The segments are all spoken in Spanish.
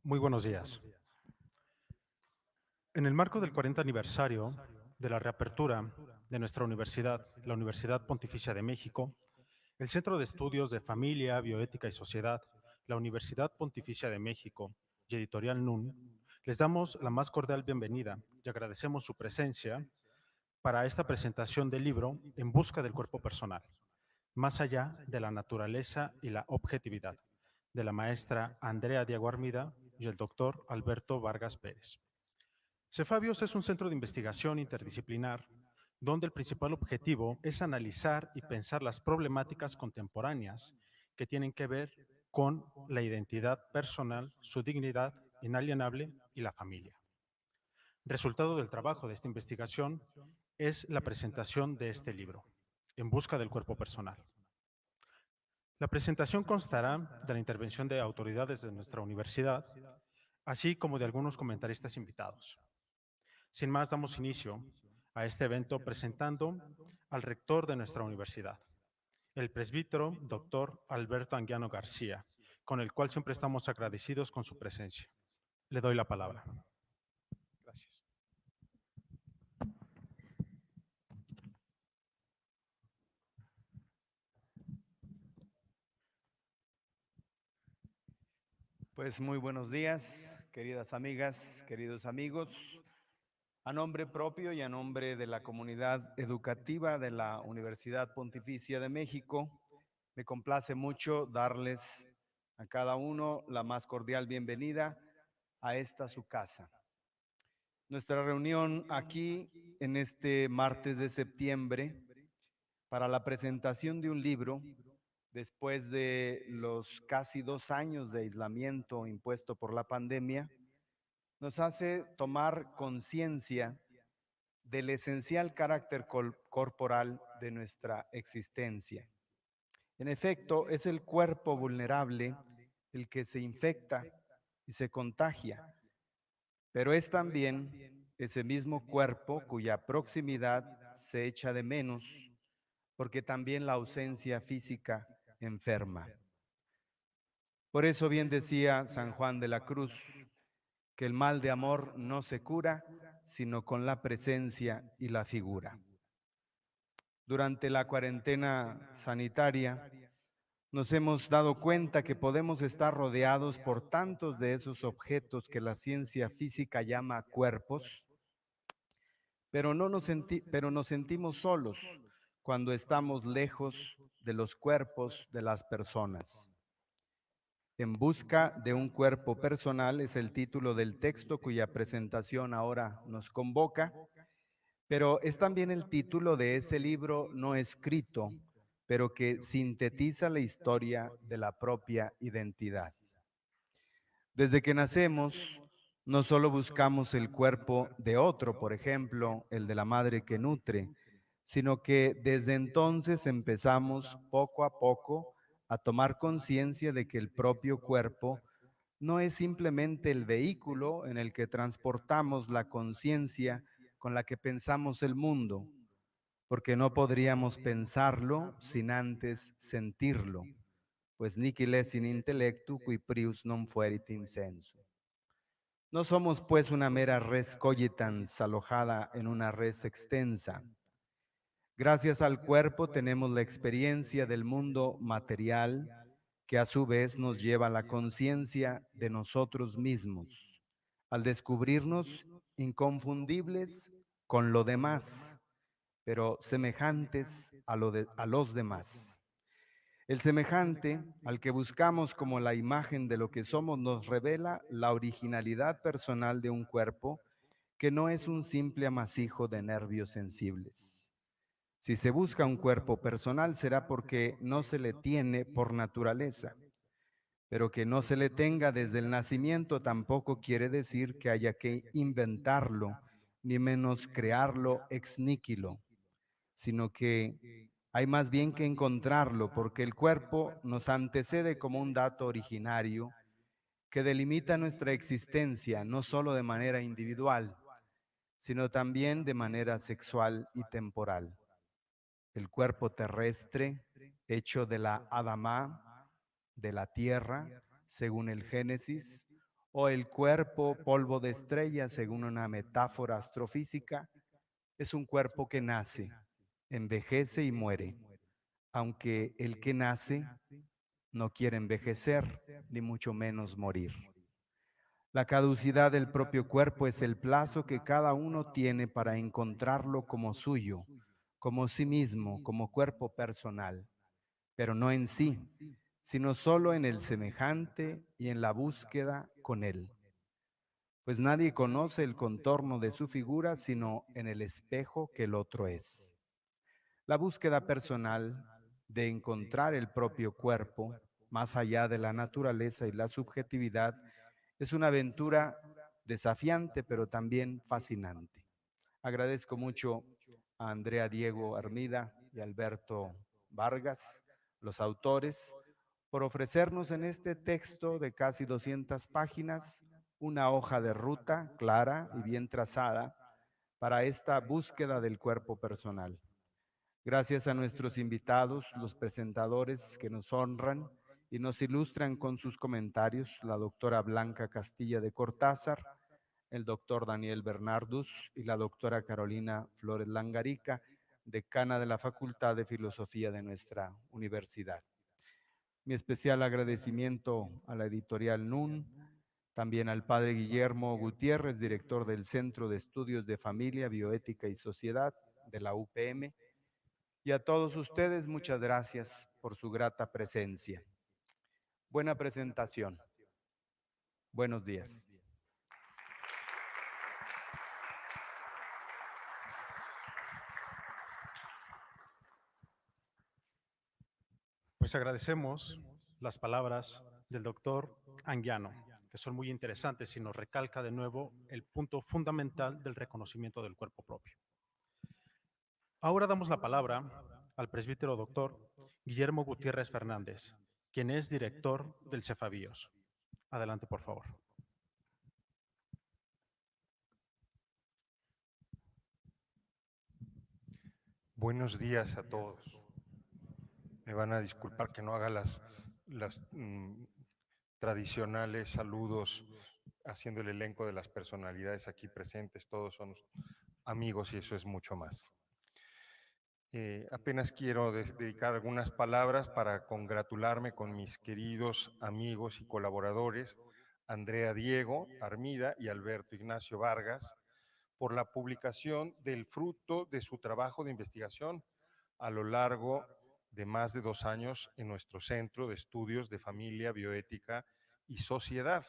Muy buenos días. En el marco del 40 aniversario de la reapertura de nuestra universidad, la Universidad Pontificia de México, el Centro de Estudios de Familia, Bioética y Sociedad, la Universidad Pontificia de México y Editorial NUN, les damos la más cordial bienvenida y agradecemos su presencia para esta presentación del libro En busca del cuerpo personal, más allá de la naturaleza y la objetividad, de la maestra Andrea Diego Armida y el doctor Alberto Vargas Pérez. Cefabios es un centro de investigación interdisciplinar donde el principal objetivo es analizar y pensar las problemáticas contemporáneas que tienen que ver con la identidad personal, su dignidad inalienable y la familia. Resultado del trabajo de esta investigación es la presentación de este libro, En busca del cuerpo personal. La presentación constará de la intervención de autoridades de nuestra universidad, así como de algunos comentaristas invitados. Sin más, damos inicio a este evento presentando al rector de nuestra universidad, el presbítero doctor Alberto Anguiano García, con el cual siempre estamos agradecidos con su presencia. Le doy la palabra. Gracias. Pues muy buenos días, queridas amigas, queridos amigos. A nombre propio y a nombre de la comunidad educativa de la Universidad Pontificia de México, me complace mucho darles a cada uno la más cordial bienvenida a esta su casa. Nuestra reunión aquí en este martes de septiembre para la presentación de un libro después de los casi 2 años de aislamiento impuesto por la pandemia, nos hace tomar conciencia del esencial carácter corporal de nuestra existencia. En efecto, es el cuerpo vulnerable el que se infecta y se contagia, pero es también ese mismo cuerpo cuya proximidad se echa de menos, porque también la ausencia física enferma. Por eso bien decía San Juan de la Cruz, que el mal de amor no se cura, sino con la presencia y la figura. Durante la cuarentena sanitaria, nos hemos dado cuenta que podemos estar rodeados por tantos de esos objetos que la ciencia física llama cuerpos, pero nos sentimos solos cuando estamos lejos de los cuerpos de las personas. En busca de un cuerpo personal es el título del texto cuya presentación ahora nos convoca, pero es también el título de ese libro no escrito, pero que sintetiza la historia de la propia identidad. Desde que nacemos, no solo buscamos el cuerpo de otro, por ejemplo, el de la madre que nutre, sino que desde entonces empezamos poco a poco a tomar conciencia de que el propio cuerpo no es simplemente el vehículo en el que transportamos la conciencia con la que pensamos el mundo, porque no podríamos pensarlo sin antes sentirlo, pues nihil est in intellectu qui prius non fuerit in sensu. No somos pues una mera res cogitans alojada en una res extensa. Gracias al cuerpo tenemos la experiencia del mundo material que a su vez nos lleva a la conciencia de nosotros mismos, al descubrirnos inconfundibles con lo demás, pero semejantes a los demás. El semejante al que buscamos como la imagen de lo que somos nos revela la originalidad personal de un cuerpo que no es un simple amasijo de nervios sensibles. Si se busca un cuerpo personal será porque no se le tiene por naturaleza, pero que no se le tenga desde el nacimiento tampoco quiere decir que haya que inventarlo, ni menos crearlo ex nihilo, sino que hay más bien que encontrarlo, porque el cuerpo nos antecede como un dato originario que delimita nuestra existencia, no solo de manera individual, sino también de manera sexual y temporal. El cuerpo terrestre, hecho de la Adamá, de la tierra, según el Génesis, o el cuerpo polvo de estrella, según una metáfora astrofísica, es un cuerpo que nace, envejece y muere, aunque el que nace no quiere envejecer, ni mucho menos morir. La caducidad del propio cuerpo es el plazo que cada uno tiene para encontrarlo como suyo, como sí mismo, como cuerpo personal, pero no en sí, sino solo en el semejante y en la búsqueda con él. Pues nadie conoce el contorno de su figura sino en el espejo que el otro es. La búsqueda personal de encontrar el propio cuerpo, más allá de la naturaleza y la subjetividad, es una aventura desafiante, pero también fascinante. Agradezco mucho a Andrea Diego Armida y Alberto Vargas, los autores, por ofrecernos en este texto de casi 200 páginas una hoja de ruta clara y bien trazada para esta búsqueda del cuerpo personal. Gracias a nuestros invitados, los presentadores que nos honran y nos ilustran con sus comentarios, la doctora Blanca Castilla de Cortázar, el doctor Daniel Bernardus y la doctora Carolina Flores Langarica, decana de la Facultad de Filosofía de nuestra universidad. Mi especial agradecimiento a la editorial NUN, también al padre Guillermo Gutiérrez, director del Centro de Estudios de Familia, Bioética y Sociedad de la UPM, y a todos ustedes, muchas gracias por su grata presencia. Buena presentación. Buenos días. Pues agradecemos las palabras del doctor Anguiano, que son muy interesantes y nos recalca de nuevo el punto fundamental del reconocimiento del cuerpo propio. Ahora damos la palabra al presbítero doctor Guillermo Gutiérrez Fernández, quien es director del Cefabios. Adelante, por favor. Buenos días a todos. Me van a disculpar que no haga las tradicionales saludos haciendo el elenco de las personalidades aquí presentes. Todos son amigos y eso es mucho más. Apenas quiero dedicar algunas palabras para congratularme con mis queridos amigos y colaboradores, Andrea Diego Armida y Alberto Ignacio Vargas, por la publicación del fruto de su trabajo de investigación a lo largo de más de 2 años en nuestro Centro de Estudios de Familia, Bioética y Sociedad.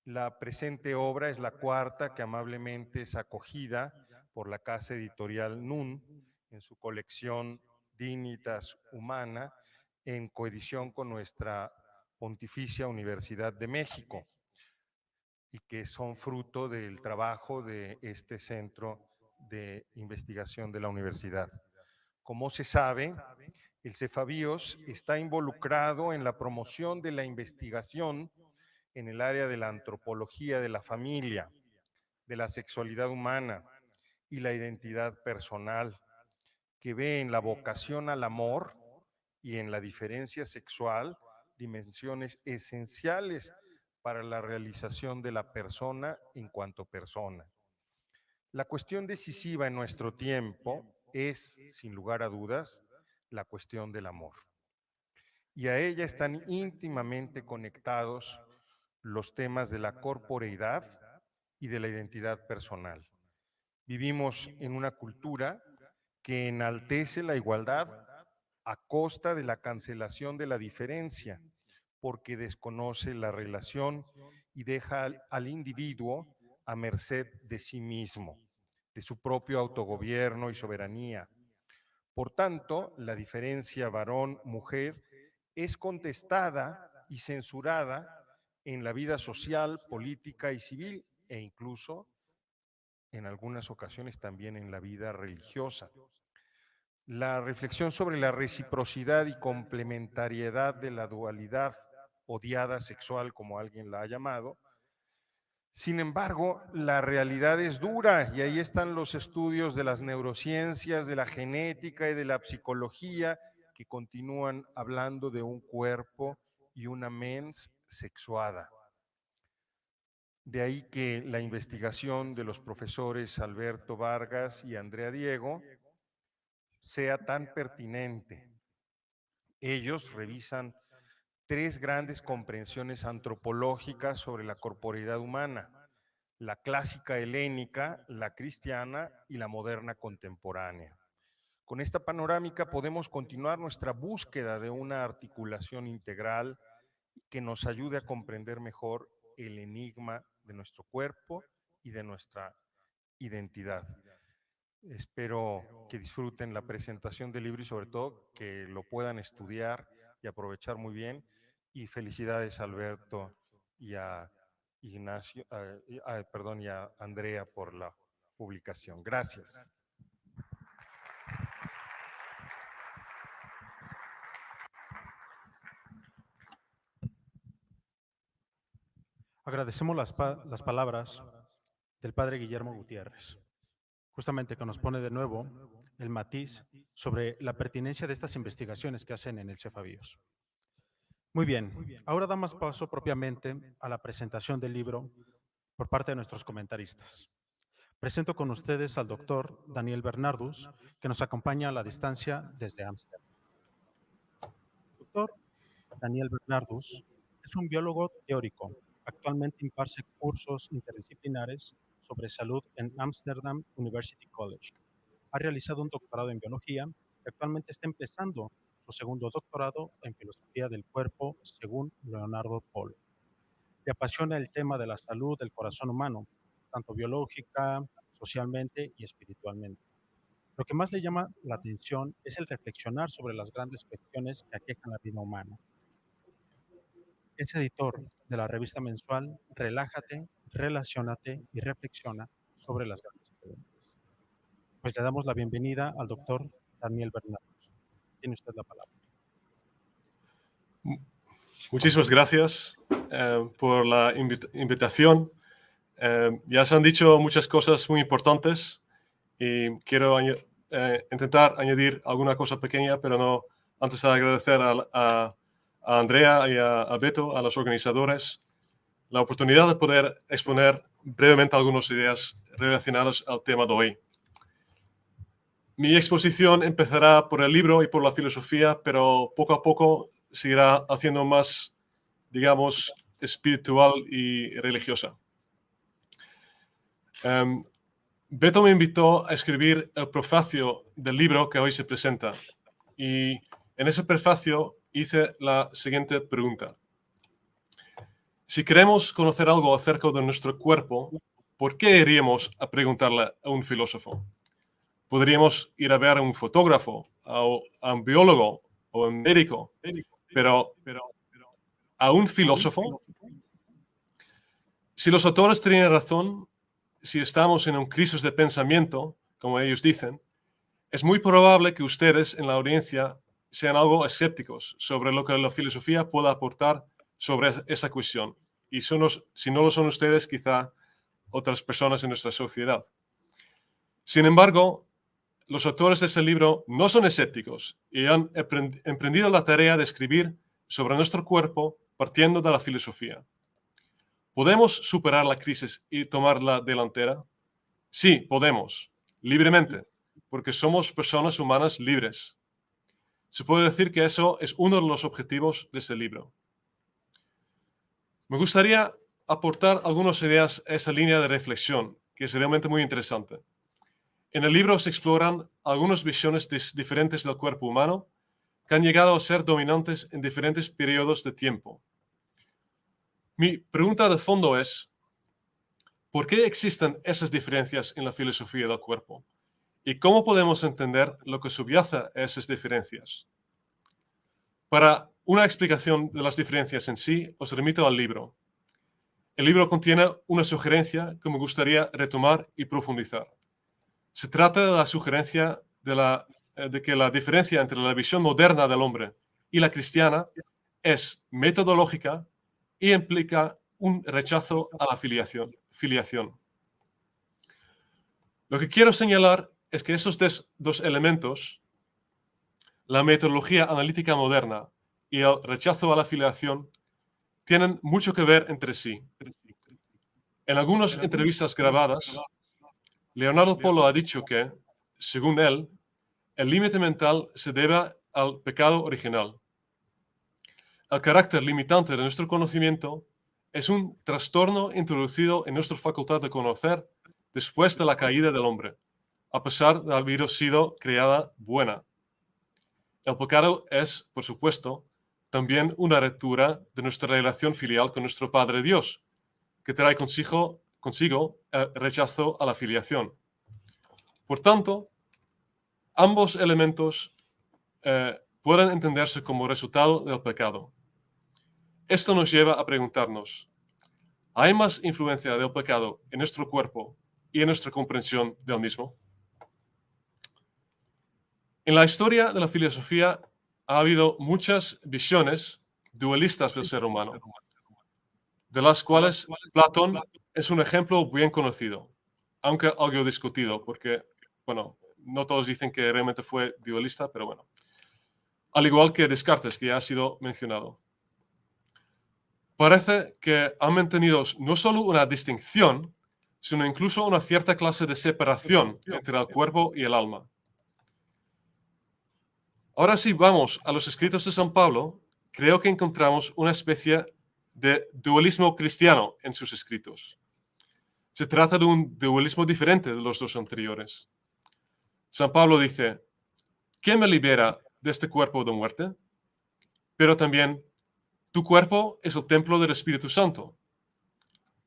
La presente obra es la cuarta que amablemente es acogida por la casa editorial NUN en su colección Dignitas Humana, en coedición con nuestra Pontificia Universidad de México, y que son fruto del trabajo de este centro de investigación de la universidad. Como se sabe, el Cefabios está involucrado en la promoción de la investigación en el área de la antropología de la familia, de la sexualidad humana y la identidad personal, que ve en la vocación al amor y en la diferencia sexual dimensiones esenciales para la realización de la persona en cuanto persona. La cuestión decisiva en nuestro tiempo es, sin lugar a dudas, la cuestión del amor. Y a ella están íntimamente conectados los temas de la corporeidad y de la identidad personal. Vivimos en una cultura que enaltece la igualdad a costa de la cancelación de la diferencia, porque desconoce la relación y deja al individuo a merced de sí mismo, de su propio autogobierno y soberanía. Por tanto, la diferencia varón-mujer es contestada y censurada en la vida social, política y civil, e incluso en algunas ocasiones también en la vida religiosa. La reflexión sobre la reciprocidad y complementariedad de la dualidad odiada sexual, como alguien la ha llamado. Sin embargo, la realidad es dura y ahí están los estudios de las neurociencias, de la genética y de la psicología que continúan hablando de un cuerpo y una mens sexuada. De ahí que la investigación de los profesores Alberto Vargas y Andrea Diego sea tan pertinente. Ellos revisan 3 grandes comprensiones antropológicas sobre la corporeidad humana: la clásica helénica, la cristiana y la moderna contemporánea. Con esta panorámica podemos continuar nuestra búsqueda de una articulación integral que nos ayude a comprender mejor el enigma de nuestro cuerpo y de nuestra identidad. Espero que disfruten la presentación del libro y sobre todo que lo puedan estudiar y aprovechar muy bien. Y felicidades a Alberto y a Ignacio, perdón, y a Andrea por la publicación. Gracias. Agradecemos las palabras del padre Guillermo Gutiérrez, justamente que nos pone de nuevo el matiz sobre la pertinencia de estas investigaciones que hacen en el Cefabios. Muy bien, ahora damos paso propiamente a la presentación del libro por parte de nuestros comentaristas. Presento con ustedes al doctor Daniel Bernardus, que nos acompaña a la distancia desde Ámsterdam. Doctor Daniel Bernardus es un biólogo teórico. Actualmente imparte cursos interdisciplinares sobre salud en Amsterdam University College. Ha realizado un doctorado en biología y actualmente está empezando su segundo doctorado en filosofía del cuerpo según Leonardo Polo. Le apasiona el tema de la salud del corazón humano, tanto biológica, socialmente y espiritualmente. Lo que más le llama la atención es el reflexionar sobre las grandes cuestiones que aquejan la vida humana. Es editor de la revista mensual Relájate, Relaciónate y Reflexiona sobre las grandes preguntas. Pues le damos la bienvenida al doctor Daniel Bernardus. Tiene usted la palabra. Muchísimas gracias por la invitación. Ya se han dicho muchas cosas muy importantes y quiero intentar añadir alguna cosa pequeña, pero no antes de agradecer a Andrea y a Beto, a los organizadores, la oportunidad de poder exponer brevemente algunas ideas relacionadas al tema de hoy. Mi exposición empezará por el libro y por la filosofía, pero poco a poco seguirá haciendo más, digamos, espiritual y religiosa. Beto me invitó a escribir el prefacio del libro que hoy se presenta y en ese prefacio hice la siguiente pregunta. Si queremos conocer algo acerca de nuestro cuerpo, ¿por qué iríamos a preguntarle a un filósofo? Podríamos ir a ver a un fotógrafo, a un biólogo o a un médico, pero ¿a un filósofo? Si los autores tienen razón, si estamos en un crisis de pensamiento, como ellos dicen, es muy probable que ustedes en la audiencia sean algo escépticos sobre lo que la filosofía pueda aportar sobre esa cuestión. Y si no lo son ustedes, quizá otras personas en nuestra sociedad. Sin embargo, los autores de este libro no son escépticos y han emprendido la tarea de escribir sobre nuestro cuerpo partiendo de la filosofía. ¿Podemos superar la crisis y tomar la delantera? Sí, podemos, libremente, porque somos personas humanas libres. Se puede decir que eso es uno de los objetivos de este libro. Me gustaría aportar algunas ideas a esa línea de reflexión, que es realmente muy interesante. En el libro se exploran algunas visiones diferentes del cuerpo humano que han llegado a ser dominantes en diferentes periodos de tiempo. Mi pregunta de fondo es, ¿por qué existen esas diferencias en la filosofía del cuerpo? ¿Y cómo podemos entender lo que subyace a esas diferencias? Para una explicación de las diferencias en sí, os remito al libro. El libro contiene una sugerencia que me gustaría retomar y profundizar. Se trata de la sugerencia de que la diferencia entre la visión moderna del hombre y la cristiana es metodológica y implica un rechazo a la filiación. Lo que quiero señalar es que esos dos elementos, la metodología analítica moderna y el rechazo a la filiación, tienen mucho que ver entre sí. En algunas entrevistas grabadas, Leonardo Polo ha dicho que, según él, el límite mental se debe al pecado original. El carácter limitante de nuestro conocimiento es un trastorno introducido en nuestra facultad de conocer después de la caída del hombre, a pesar de haber sido creada buena. El pecado es, por supuesto, también una ruptura de nuestra relación filial con nuestro Padre Dios, que trae consigo el rechazo a la filiación. Por tanto, ambos elementos pueden entenderse como resultado del pecado. Esto nos lleva a preguntarnos, ¿hay más influencia del pecado en nuestro cuerpo y en nuestra comprensión del mismo? En la historia de la filosofía ha habido muchas visiones dualistas del ser humano, de las cuales Platón es un ejemplo bien conocido, aunque algo discutido, porque, bueno, no todos dicen que realmente fue dualista, pero bueno. Al igual que Descartes, que ya ha sido mencionado. Parece que han mantenido no solo una distinción, sino incluso una cierta clase de separación entre el cuerpo y el alma. Ahora si vamos a los escritos de San Pablo, creo que encontramos una especie de dualismo cristiano en sus escritos. Se trata de un dualismo diferente de los dos anteriores. San Pablo dice, ¿quién me libera de este cuerpo de muerte? Pero también, tu cuerpo es el templo del Espíritu Santo.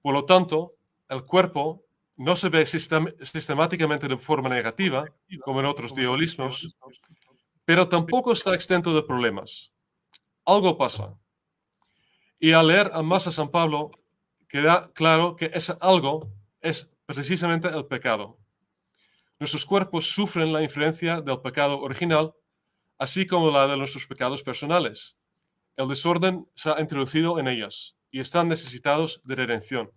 Por lo tanto, el cuerpo no se ve sistemáticamente de forma negativa, como en otros dualismos, pero tampoco está exento de problemas. Algo pasa. Y al leer más a San Pablo, queda claro que ese algo es precisamente el pecado. Nuestros cuerpos sufren la influencia del pecado original, así como la de nuestros pecados personales. El desorden se ha introducido en ellas y están necesitados de redención.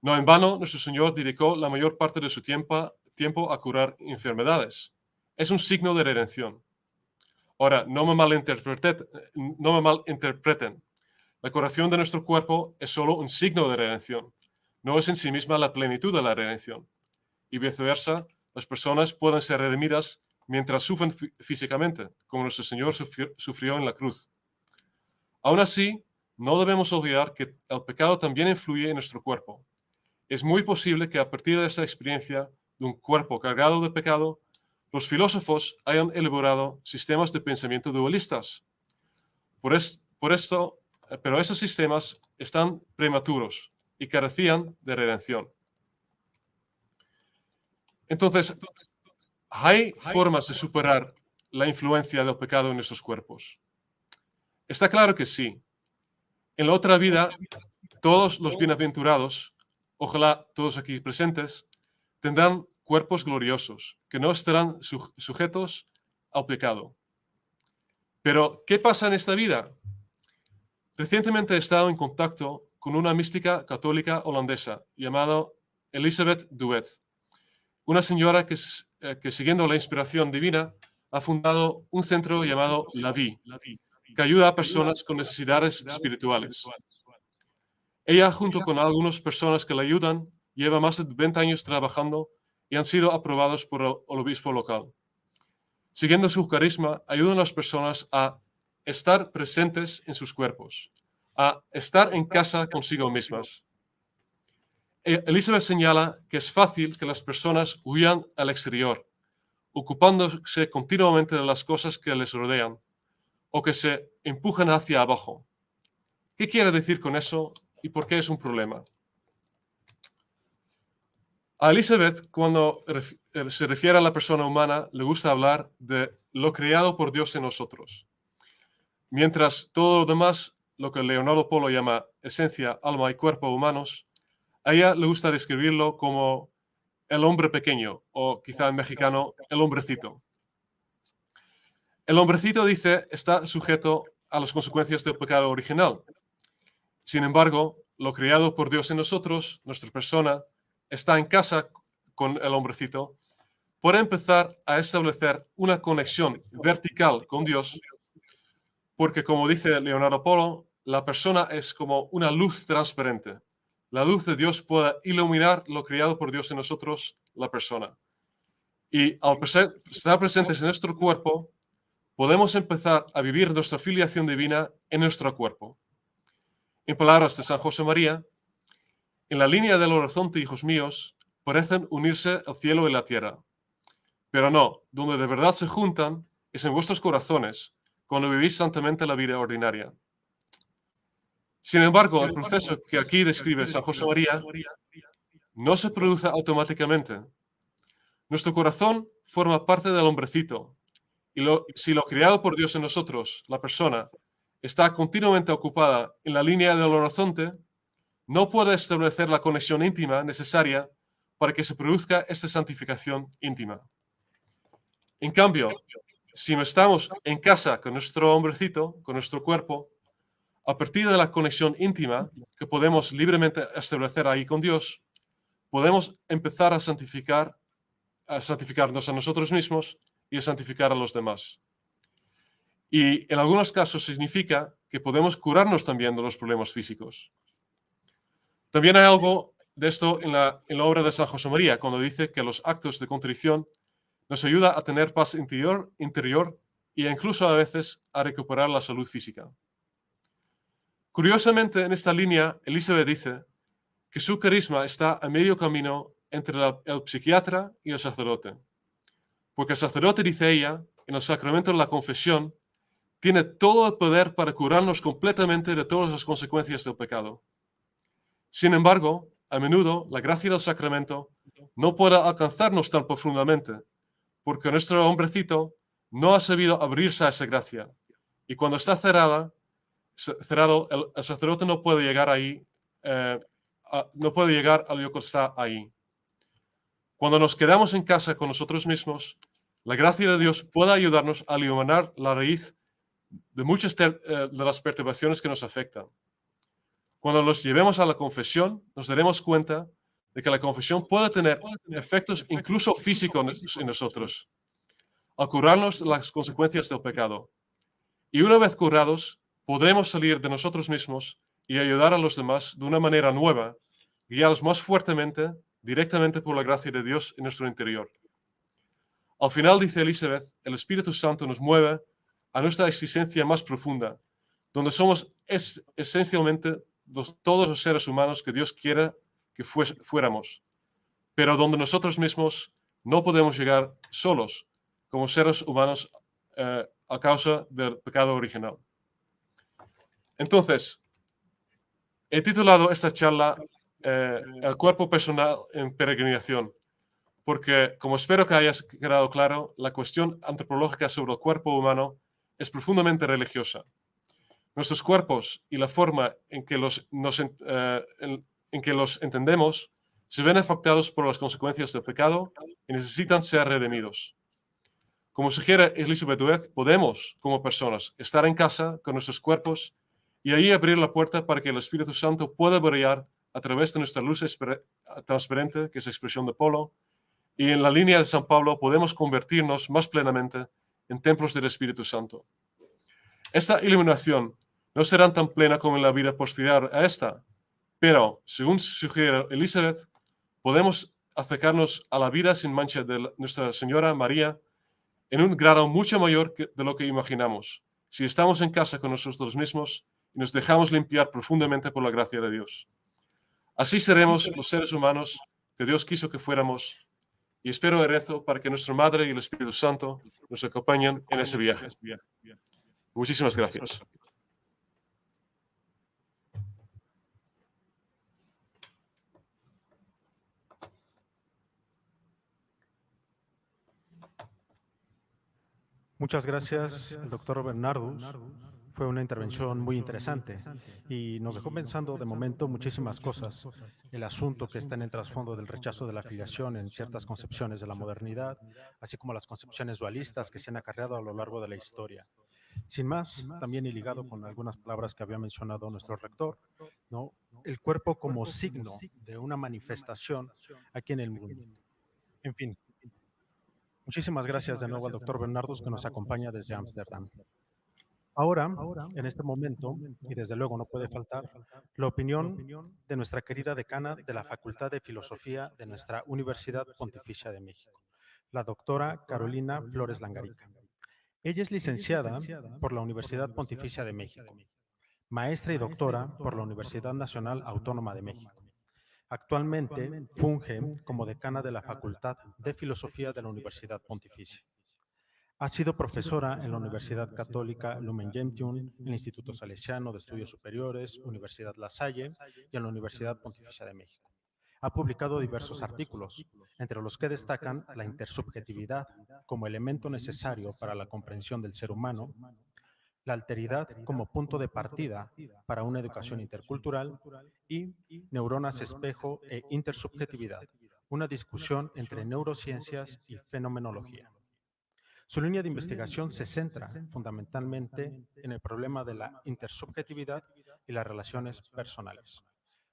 No en vano, nuestro Señor dedicó la mayor parte de su tiempo a curar enfermedades. Es un signo de redención. Ahora, no me malinterpreten. La curación de nuestro cuerpo es solo un signo de redención. No es en sí misma la plenitud de la redención. Y viceversa, las personas pueden ser redimidas mientras sufren físicamente, como nuestro Señor sufrió en la cruz. Aún así, no debemos olvidar que el pecado también influye en nuestro cuerpo. Es muy posible que a partir de esta experiencia de un cuerpo cargado de pecado, los filósofos hayan elaborado sistemas de pensamiento dualistas. Pero esos sistemas están prematuros y carecían de redención. Entonces, ¿hay formas de superar la influencia del pecado en nuestros cuerpos? Está claro que sí. En la otra vida, todos los bienaventurados, ojalá todos aquí presentes, tendrán cuerpos gloriosos, que no estarán sujetos al pecado. Pero, ¿qué pasa en esta vida? Recientemente he estado en contacto con una mística católica holandesa llamada Elisabeth Duet, una señora que siguiendo la inspiración divina ha fundado un centro llamado La Vie, que ayuda a personas con necesidades espirituales. Ella, junto con algunas personas que la ayudan, lleva más de 20 años trabajando y han sido aprobados por el obispo local. Siguiendo su carisma, ayudan a las personas a estar presentes en sus cuerpos, a estar en casa consigo mismas. Elizabeth señala que es fácil que las personas huyan al exterior, ocupándose continuamente de las cosas que les rodean, o que se empujan hacia abajo. ¿Qué quiere decir con eso y por qué es un problema? A Elizabeth, cuando se refiere a la persona humana, le gusta hablar de lo creado por Dios en nosotros. Mientras todo lo demás, lo que Leonardo Polo llama esencia, alma y cuerpo humanos, a ella le gusta describirlo como el hombre pequeño, o quizá en mexicano, el hombrecito. El hombrecito, dice, está sujeto a las consecuencias del pecado original. Sin embargo, lo creado por Dios en nosotros, nuestra persona, está en casa con el hombrecito, puede empezar a establecer una conexión vertical con Dios, porque como dice Leonardo Polo, la persona es como una luz transparente, la luz de Dios pueda iluminar lo creado por Dios en nosotros, la persona. Y al estar presentes en nuestro cuerpo, podemos empezar a vivir nuestra filiación divina en nuestro cuerpo. En palabras de San José María, en la línea del horizonte, hijos míos, parecen unirse el cielo y la tierra. Pero no, donde de verdad se juntan es en vuestros corazones, cuando vivís santamente la vida ordinaria. Sin embargo, el proceso que aquí describe San José María no se produce automáticamente. Nuestro corazón forma parte del hombrecito, y si lo creado por Dios en nosotros, la persona, está continuamente ocupada en la línea del horizonte, no puede establecer la conexión íntima necesaria para que se produzca esta santificación íntima. En cambio, si no estamos en casa con nuestro hombrecito, con nuestro cuerpo, a partir de la conexión íntima que podemos libremente establecer ahí con Dios, podemos empezar a santificarnos a nosotros mismos y a santificar a los demás. Y en algunos casos significa que podemos curarnos también de los problemas físicos. También hay algo de esto en la obra de San José María, cuando dice que los actos de contrición nos ayuda a tener paz interior e incluso a veces a recuperar la salud física. Curiosamente, en esta línea, Elizabeth dice que su carisma está a medio camino entre el psiquiatra y el sacerdote. Porque el sacerdote, dice ella, en el sacramento de la confesión, tiene todo el poder para curarnos completamente de todas las consecuencias del pecado. Sin embargo, a menudo la gracia del sacramento no puede alcanzarnos tan profundamente, porque nuestro hombrecito no ha sabido abrirse a esa gracia. Y cuando está cerrado, el sacerdote no puede llegar ahí, no puede llegar a lo que está ahí. Cuando nos quedamos en casa con nosotros mismos, la gracia de Dios puede ayudarnos a iluminar la raíz de muchas de las perturbaciones que nos afectan. Cuando los llevemos a la confesión, nos daremos cuenta de que la confesión puede tener efectos incluso físicos en nosotros, al curarnos las consecuencias del pecado. Y una vez curados, podremos salir de nosotros mismos y ayudar a los demás de una manera nueva, guiados más fuertemente, directamente por la gracia de Dios en nuestro interior. Al final, dice Elizabeth, el Espíritu Santo nos mueve a nuestra existencia más profunda, donde somos esencialmente todos los seres humanos que Dios quiere que fuéramos, pero donde nosotros mismos no podemos llegar solos como seres humanos a causa del pecado original. Entonces, he titulado esta charla El cuerpo personal en peregrinación, porque, como espero que haya quedado claro, la cuestión antropológica sobre el cuerpo humano es profundamente religiosa. Nuestros cuerpos y la forma en que los entendemos se ven afectados por las consecuencias del pecado y necesitan ser redimidos. Como sugiere Elizabeth Duez, podemos, como personas, estar en casa con nuestros cuerpos y ahí abrir la puerta para que el Espíritu Santo pueda brillar a través de nuestra luz transparente, que es expresión de Polo, y en la línea de San Pablo podemos convertirnos más plenamente en templos del Espíritu Santo. Esta iluminación no será tan plena como en la vida posterior a esta, pero, según sugiere Elizabeth, podemos acercarnos a la vida sin mancha de Nuestra Señora María en un grado mucho mayor de lo que imaginamos, si estamos en casa con nosotros mismos y nos dejamos limpiar profundamente por la gracia de Dios. Así seremos los seres humanos que Dios quiso que fuéramos, y espero y rezo para que nuestra Madre y el Espíritu Santo nos acompañen en ese viaje. Muchísimas gracias. Muchas gracias, el doctor Bernardus. Fue una intervención muy interesante y nos dejó pensando de momento muchísimas cosas. El asunto que está en el trasfondo del rechazo de la afiliación en ciertas concepciones de la modernidad, así como las concepciones dualistas que se han acarreado a lo largo de la historia. Sin más, también y ligado con algunas palabras que había mencionado nuestro rector, ¿no? El cuerpo como signo de una manifestación aquí en el mundo. En fin, muchísimas gracias de nuevo al doctor Bernardus que nos acompaña desde Ámsterdam. Ahora, en este momento, y desde luego no puede faltar, la opinión de nuestra querida decana de la Facultad de Filosofía de nuestra Universidad Pontificia de México, la doctora Carolina Flores Langarica. Ella es licenciada por la Universidad Pontificia de México, maestra y doctora por la Universidad Nacional Autónoma de México. Actualmente funge como decana de la Facultad de Filosofía de la Universidad Pontificia. Ha sido profesora en la Universidad Católica Lumen Gentium, en el Instituto Salesiano de Estudios Superiores, Universidad La Salle y en la Universidad Pontificia de México. Ha publicado diversos artículos, entre los que destacan la intersubjetividad como elemento necesario para la comprensión del ser humano, la alteridad como punto de partida para una educación intercultural y neuronas espejo e intersubjetividad, una discusión entre neurociencias y fenomenología. Su línea de investigación se centra fundamentalmente en el problema de la intersubjetividad y las relaciones personales.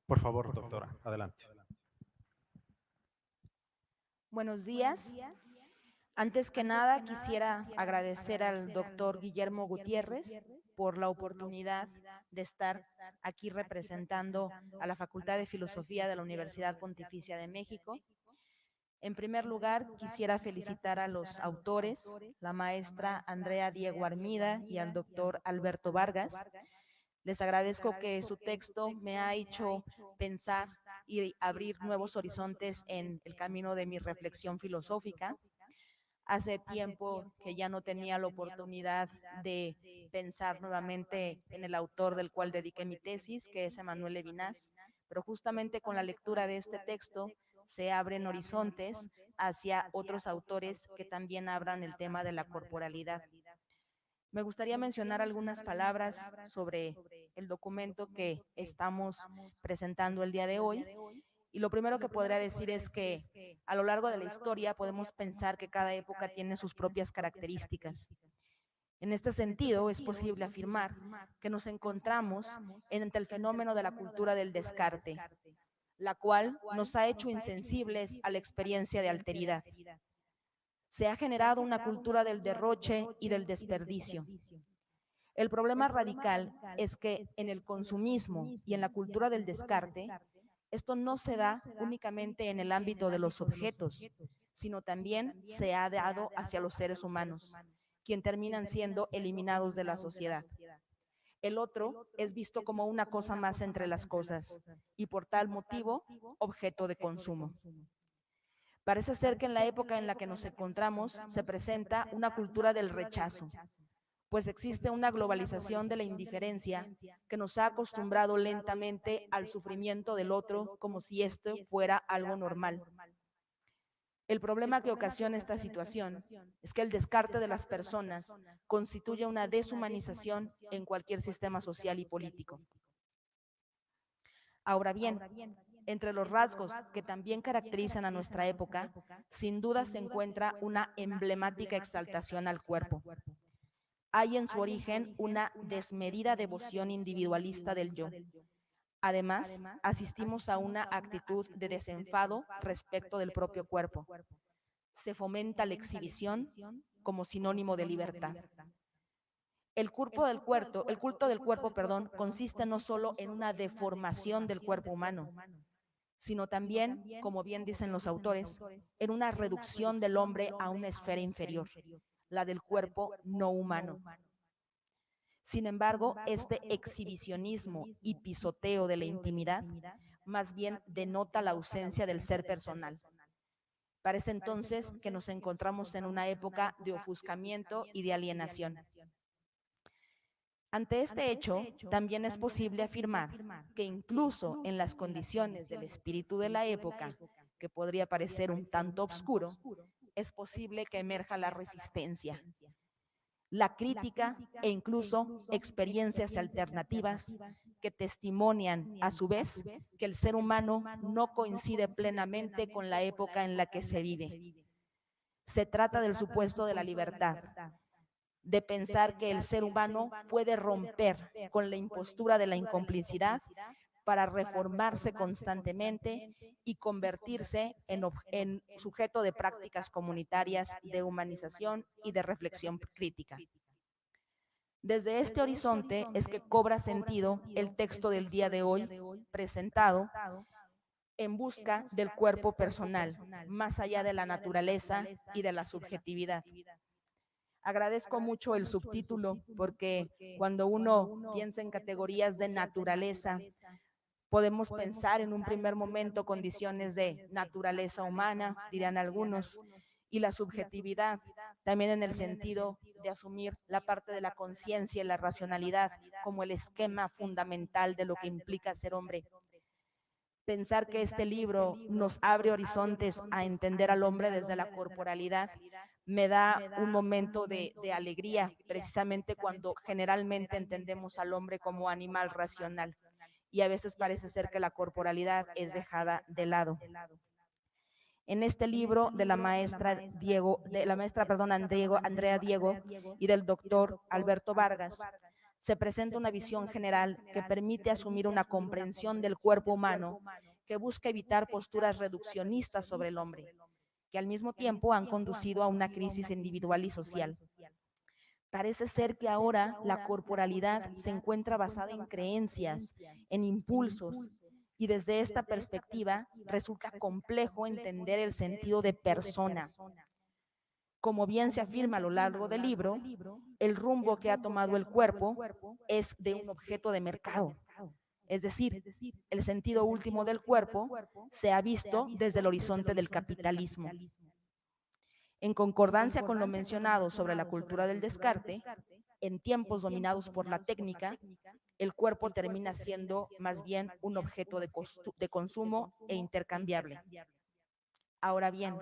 Por favor, doctora, adelante. Buenos días. Antes que nada, quisiera agradecer al doctor Guillermo Gutiérrez por la oportunidad de estar aquí representando a la Facultad de Filosofía de la Universidad Pontificia de México. En primer lugar, quisiera felicitar a los autores, la maestra Andrea Diego Armida y al doctor Alberto Vargas. Les agradezco que su texto me ha hecho pensar y abrir nuevos horizontes en el camino de mi reflexión filosófica. Hace tiempo que ya no tenía la oportunidad de pensar nuevamente en el autor del cual dediqué mi tesis, que es Emmanuel Levinas, pero justamente con la lectura de este texto se abren horizontes hacia otros autores que también abran el tema de la corporalidad. Me gustaría mencionar algunas palabras sobre el documento que estamos presentando el día de hoy. Y lo primero que podría decir es que a lo largo de la historia podemos pensar que cada época tiene sus propias características. En este sentido, es posible afirmar que nos encontramos ante el fenómeno de la cultura del descarte, la cual nos ha hecho insensibles a la experiencia de alteridad. Se ha generado una cultura del derroche y del desperdicio. El problema radical es que en el consumismo y en la cultura del descarte, esto no se da únicamente en el ámbito de los objetos, sino también se ha dado hacia los seres humanos, quienes terminan siendo eliminados de la sociedad. El otro es visto como una cosa más entre las cosas y por tal motivo objeto de consumo. Parece ser que en la época en la que nos encontramos se presenta una cultura del rechazo, pues existe una globalización de la indiferencia que nos ha acostumbrado lentamente al sufrimiento del otro como si esto fuera algo normal. El problema que ocasiona esta situación es que el descarte de las personas constituye una deshumanización en cualquier sistema social y político. Ahora bien, entre los rasgos que también caracterizan a nuestra época, sin duda se encuentra una emblemática exaltación al cuerpo. Hay en su origen una desmedida devoción individualista del yo. Además, asistimos a una actitud de desenfado respecto del propio cuerpo. Se fomenta la exhibición como sinónimo de libertad. El culto del cuerpo, consiste no solo en una deformación del cuerpo humano, sino también, como bien dicen los autores, en una reducción del hombre a una esfera inferior, la del cuerpo no humano. Sin embargo, este exhibicionismo y pisoteo de la intimidad más bien denota la ausencia del ser personal. Parece entonces que nos encontramos en una época de ofuscamiento y de alienación. Ante este hecho, también es posible afirmar que incluso en las condiciones del espíritu de la época, que podría parecer un tanto oscuro, es posible que emerja la resistencia, la crítica e incluso experiencias alternativas que testimonian, a su vez, que el ser humano no coincide plenamente con la época en la que se vive. Se trata del supuesto de la libertad, de pensar que el ser humano puede romper con la impostura de la incomplicidad para reformarse constantemente y convertirse en sujeto de prácticas comunitarias de humanización y de reflexión crítica. Desde este horizonte es que cobra sentido el texto del día de hoy presentado en busca del cuerpo personal, más allá de la naturaleza y de la subjetividad. Agradezco mucho el subtítulo porque cuando uno piensa en categorías de naturaleza, podemos pensar en un primer momento condiciones de naturaleza humana, dirán algunos, y la subjetividad, también en el sentido de asumir la parte de la conciencia y la racionalidad como el esquema fundamental de lo que implica ser hombre. Pensar que este libro nos abre horizontes a entender al hombre desde la corporalidad me da un momento de alegría, precisamente cuando generalmente entendemos al hombre como animal racional y a veces parece ser que la corporalidad es dejada de lado. En este libro de la maestra Andrea Diego y del doctor Alberto Vargas, se presenta una visión general que permite asumir una comprensión del cuerpo humano que busca evitar posturas reduccionistas sobre el hombre, que al mismo tiempo han conducido a una crisis individual y social. Parece ser que ahora la corporalidad se encuentra basada en creencias, en impulsos, y desde esta perspectiva resulta complejo entender el sentido de persona. Como bien se afirma a lo largo del libro, el rumbo que ha tomado el cuerpo es de un objeto de mercado. Es decir, el sentido último del cuerpo se ha visto desde el horizonte del capitalismo. En concordancia con lo mencionado sobre la cultura del descarte, en tiempos dominados por la técnica, el cuerpo termina siendo más bien un objeto de consumo e intercambiable. Ahora bien,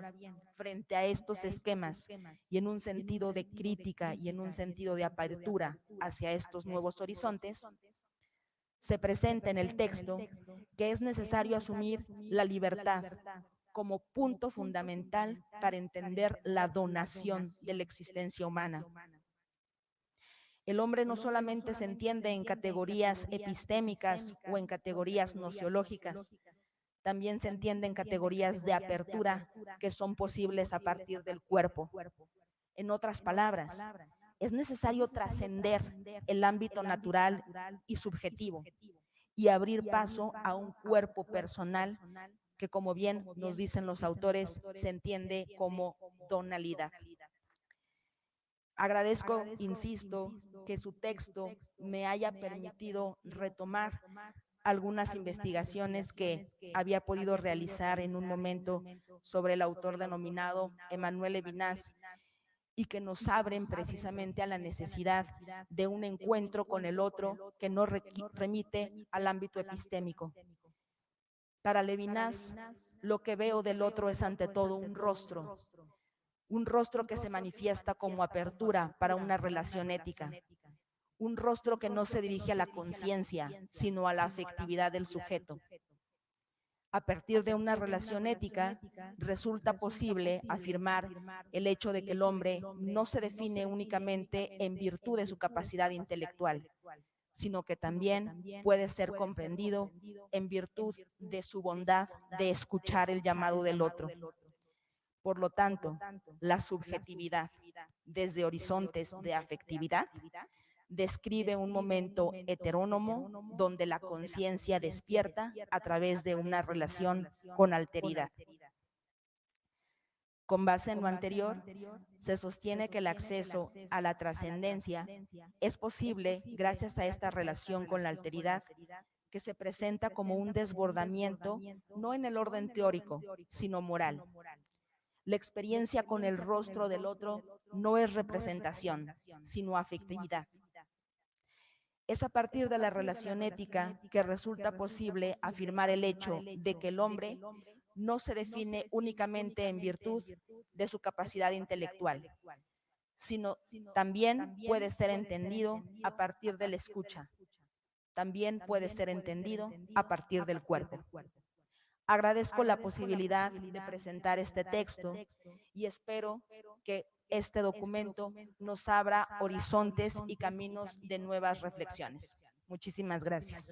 frente a estos esquemas y en un sentido de crítica y en un sentido de apertura hacia estos nuevos horizontes, se presenta en el texto que es necesario asumir la libertad como punto fundamental para entender la donación de la existencia humana. El hombre no solamente se entiende en categorías epistémicas o en categorías nociológicas, también se entiende en categorías de apertura que son posibles a partir del cuerpo. En otras palabras, es necesario trascender el ámbito natural y subjetivo y abrir paso a un cuerpo personal que, como bien nos dicen los autores, se entiende como donalidad. Agradezco, insisto, que su texto me haya permitido retomar algunas investigaciones que había podido realizar en un momento sobre el autor denominado Emmanuel Levinas y que nos abren precisamente a la necesidad de un encuentro con el otro que no remite al ámbito epistémico. Para Levinas, lo que veo del otro es ante todo un rostro que se manifiesta como apertura para una relación ética, un rostro que no se dirige a la conciencia, sino a la afectividad del sujeto. A partir de una relación ética, resulta posible afirmar el hecho de que el hombre no se define únicamente en virtud de su capacidad intelectual, sino que también puede ser comprendido en virtud de su bondad de escuchar el llamado del otro. Por lo tanto, la subjetividad, desde horizontes de afectividad, describe un momento heterónomo donde la conciencia despierta a través de una relación con alteridad. Con base en lo anterior, se sostiene que el acceso a la trascendencia es posible gracias a esta relación con la alteridad que se presenta como un desbordamiento no en el orden teórico, sino moral. La experiencia con el rostro del otro no es representación, sino afectividad. Es a partir de la relación ética que resulta posible afirmar el hecho de que el hombre no se define únicamente en virtud de su capacidad intelectual, sino también puede ser entendido a partir de la escucha, también puede ser entendido a partir del cuerpo. Agradezco la posibilidad de presentar este texto y espero que este documento nos abra horizontes y caminos de nuevas reflexiones. Muchísimas gracias.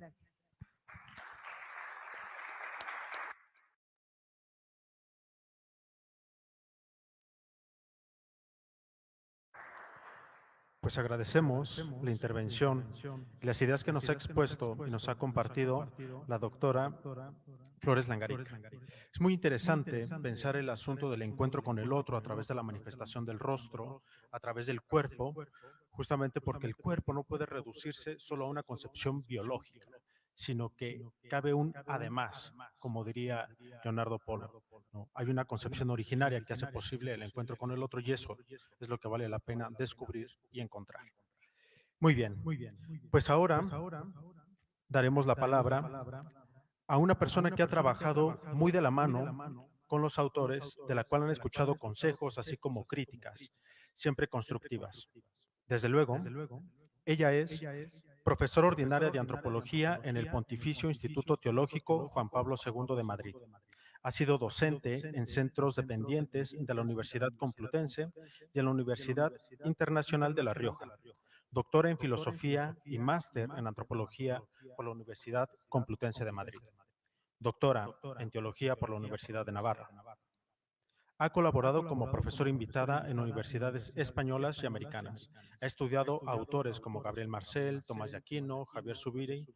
Pues agradecemos la intervención y las ideas que nos ha expuesto y nos ha compartido la doctora Flores Langarica. Es muy interesante pensar el asunto del encuentro con el otro a través de la manifestación del rostro, a través del cuerpo, justamente porque el cuerpo no puede reducirse solo a una concepción biológica, sino que cabe un además, como diría Leonardo Polo, ¿no? Hay una concepción originaria que hace posible el encuentro con el otro y eso es lo que vale la pena descubrir y encontrar. Muy bien, pues ahora daremos la palabra a una persona que ha trabajado muy de la mano con los autores, de la cual han escuchado consejos así como críticas, siempre constructivas. Desde luego, ella es profesora ordinaria de antropología en el Pontificio Instituto Teológico Juan Pablo II de Madrid. Ha sido docente en centros dependientes de la Universidad Complutense y en la Universidad Internacional de La Rioja. Doctora en filosofía y máster en antropología por la Universidad Complutense de Madrid. Doctora en teología por la Universidad de Navarra. Ha colaborado como profesora invitada en universidades españolas y americanas. Ha estudiado a autores como Gabriel Marcel, Tomás de Aquino, Javier Zubiri,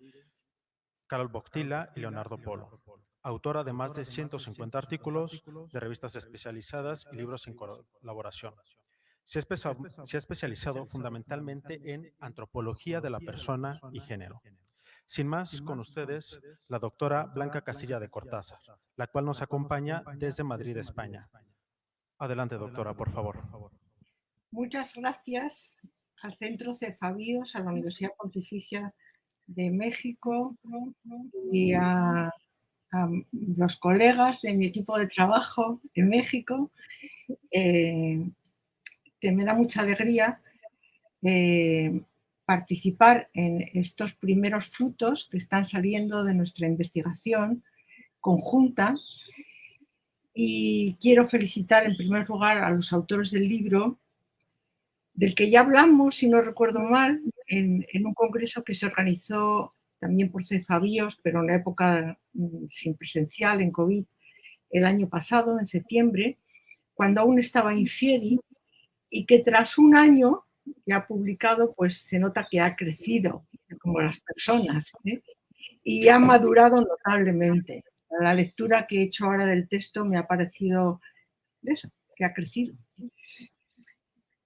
Karol Wojtyla y Leonardo Polo. Autora de más de 150 artículos de revistas especializadas y libros en colaboración. Se ha especializado fundamentalmente en antropología de la persona y género. Sin más, con ustedes, la doctora Blanca Castilla de Cortázar, la cual nos acompaña desde Madrid, España. Adelante, doctora, por favor. Muchas gracias al Centro Cefabios, a la Universidad Pontificia de México y a los colegas de mi equipo de trabajo en México. Me da mucha alegría participar en estos primeros frutos que están saliendo de nuestra investigación conjunta. Y quiero felicitar en primer lugar a los autores del libro, del que ya hablamos, si no recuerdo mal, en un congreso que se organizó también por Cefabios, pero en la época sin presencial, en COVID, el año pasado, en septiembre, cuando aún estaba Infieri, y que tras un año que ha publicado, pues se nota que ha crecido como las personas, ¿eh? Y ha madurado notablemente. La lectura que he hecho ahora del texto me ha parecido eso, que ha crecido.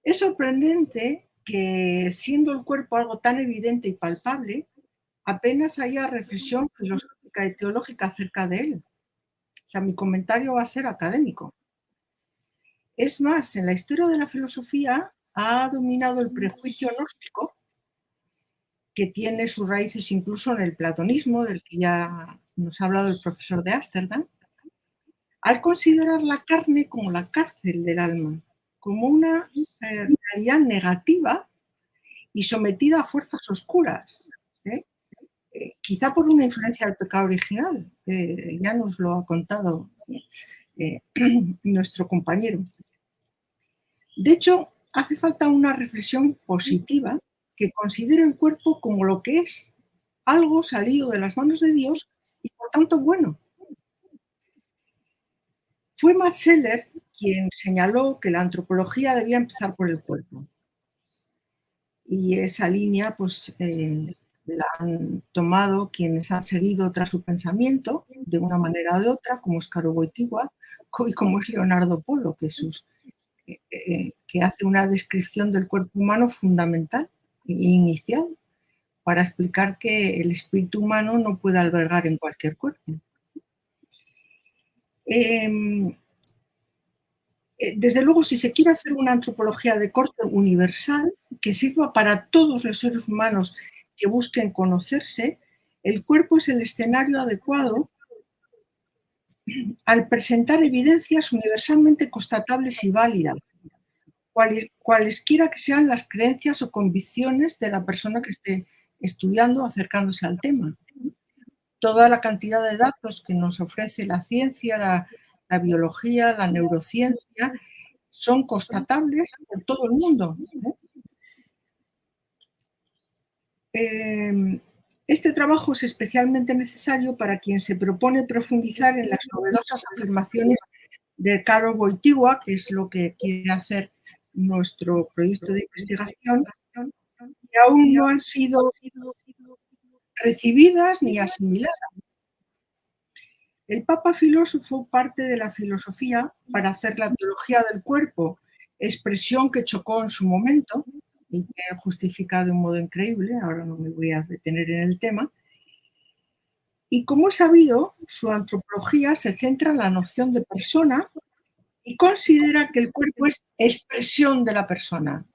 Es sorprendente que, siendo el cuerpo algo tan evidente y palpable, apenas haya reflexión filosófica y teológica acerca de él. O sea, mi comentario va a ser académico. Es más, en la historia de la filosofía ha dominado el prejuicio gnóstico, que tiene sus raíces incluso en el platonismo, del que ya nos ha hablado el profesor de Ámsterdam, al considerar la carne como la cárcel del alma, como una realidad negativa y sometida a fuerzas oscuras, ¿eh? Quizá por una influencia del pecado original, ya nos lo ha contado nuestro compañero. De hecho, hace falta una reflexión positiva que considere el cuerpo como lo que es, algo salido de las manos de Dios y por tanto bueno. Fue Max Scheler quien señaló que la antropología debía empezar por el cuerpo. Y esa línea pues la han tomado quienes han seguido tras su pensamiento de una manera o de otra, como es Karol Wojtyla y como es Leonardo Polo, que hace una descripción del cuerpo humano fundamental e inicial para explicar que el espíritu humano no puede albergar en cualquier cuerpo. Desde luego, si se quiere hacer una antropología de corte universal que sirva para todos los seres humanos que busquen conocerse, el cuerpo es el escenario adecuado al presentar evidencias universalmente constatables y válidas, cualesquiera que sean las creencias o convicciones de la persona que esté estudiando o acercándose al tema. Toda la cantidad de datos que nos ofrece la ciencia, la biología, la neurociencia, son constatables por todo el mundo, ¿eh? Este trabajo es especialmente necesario para quien se propone profundizar en las novedosas afirmaciones de Karol Wojtyla, que es lo que quiere hacer nuestro proyecto de investigación, que aún no han sido recibidas ni asimiladas. El Papa filósofo parte de la filosofía para hacer la teología del cuerpo, expresión que chocó en su momento y que él justifica de un modo increíble, ahora no me voy a detener en el tema. Y como es sabido, su antropología se centra en la noción de persona y considera que el cuerpo es expresión de la persona.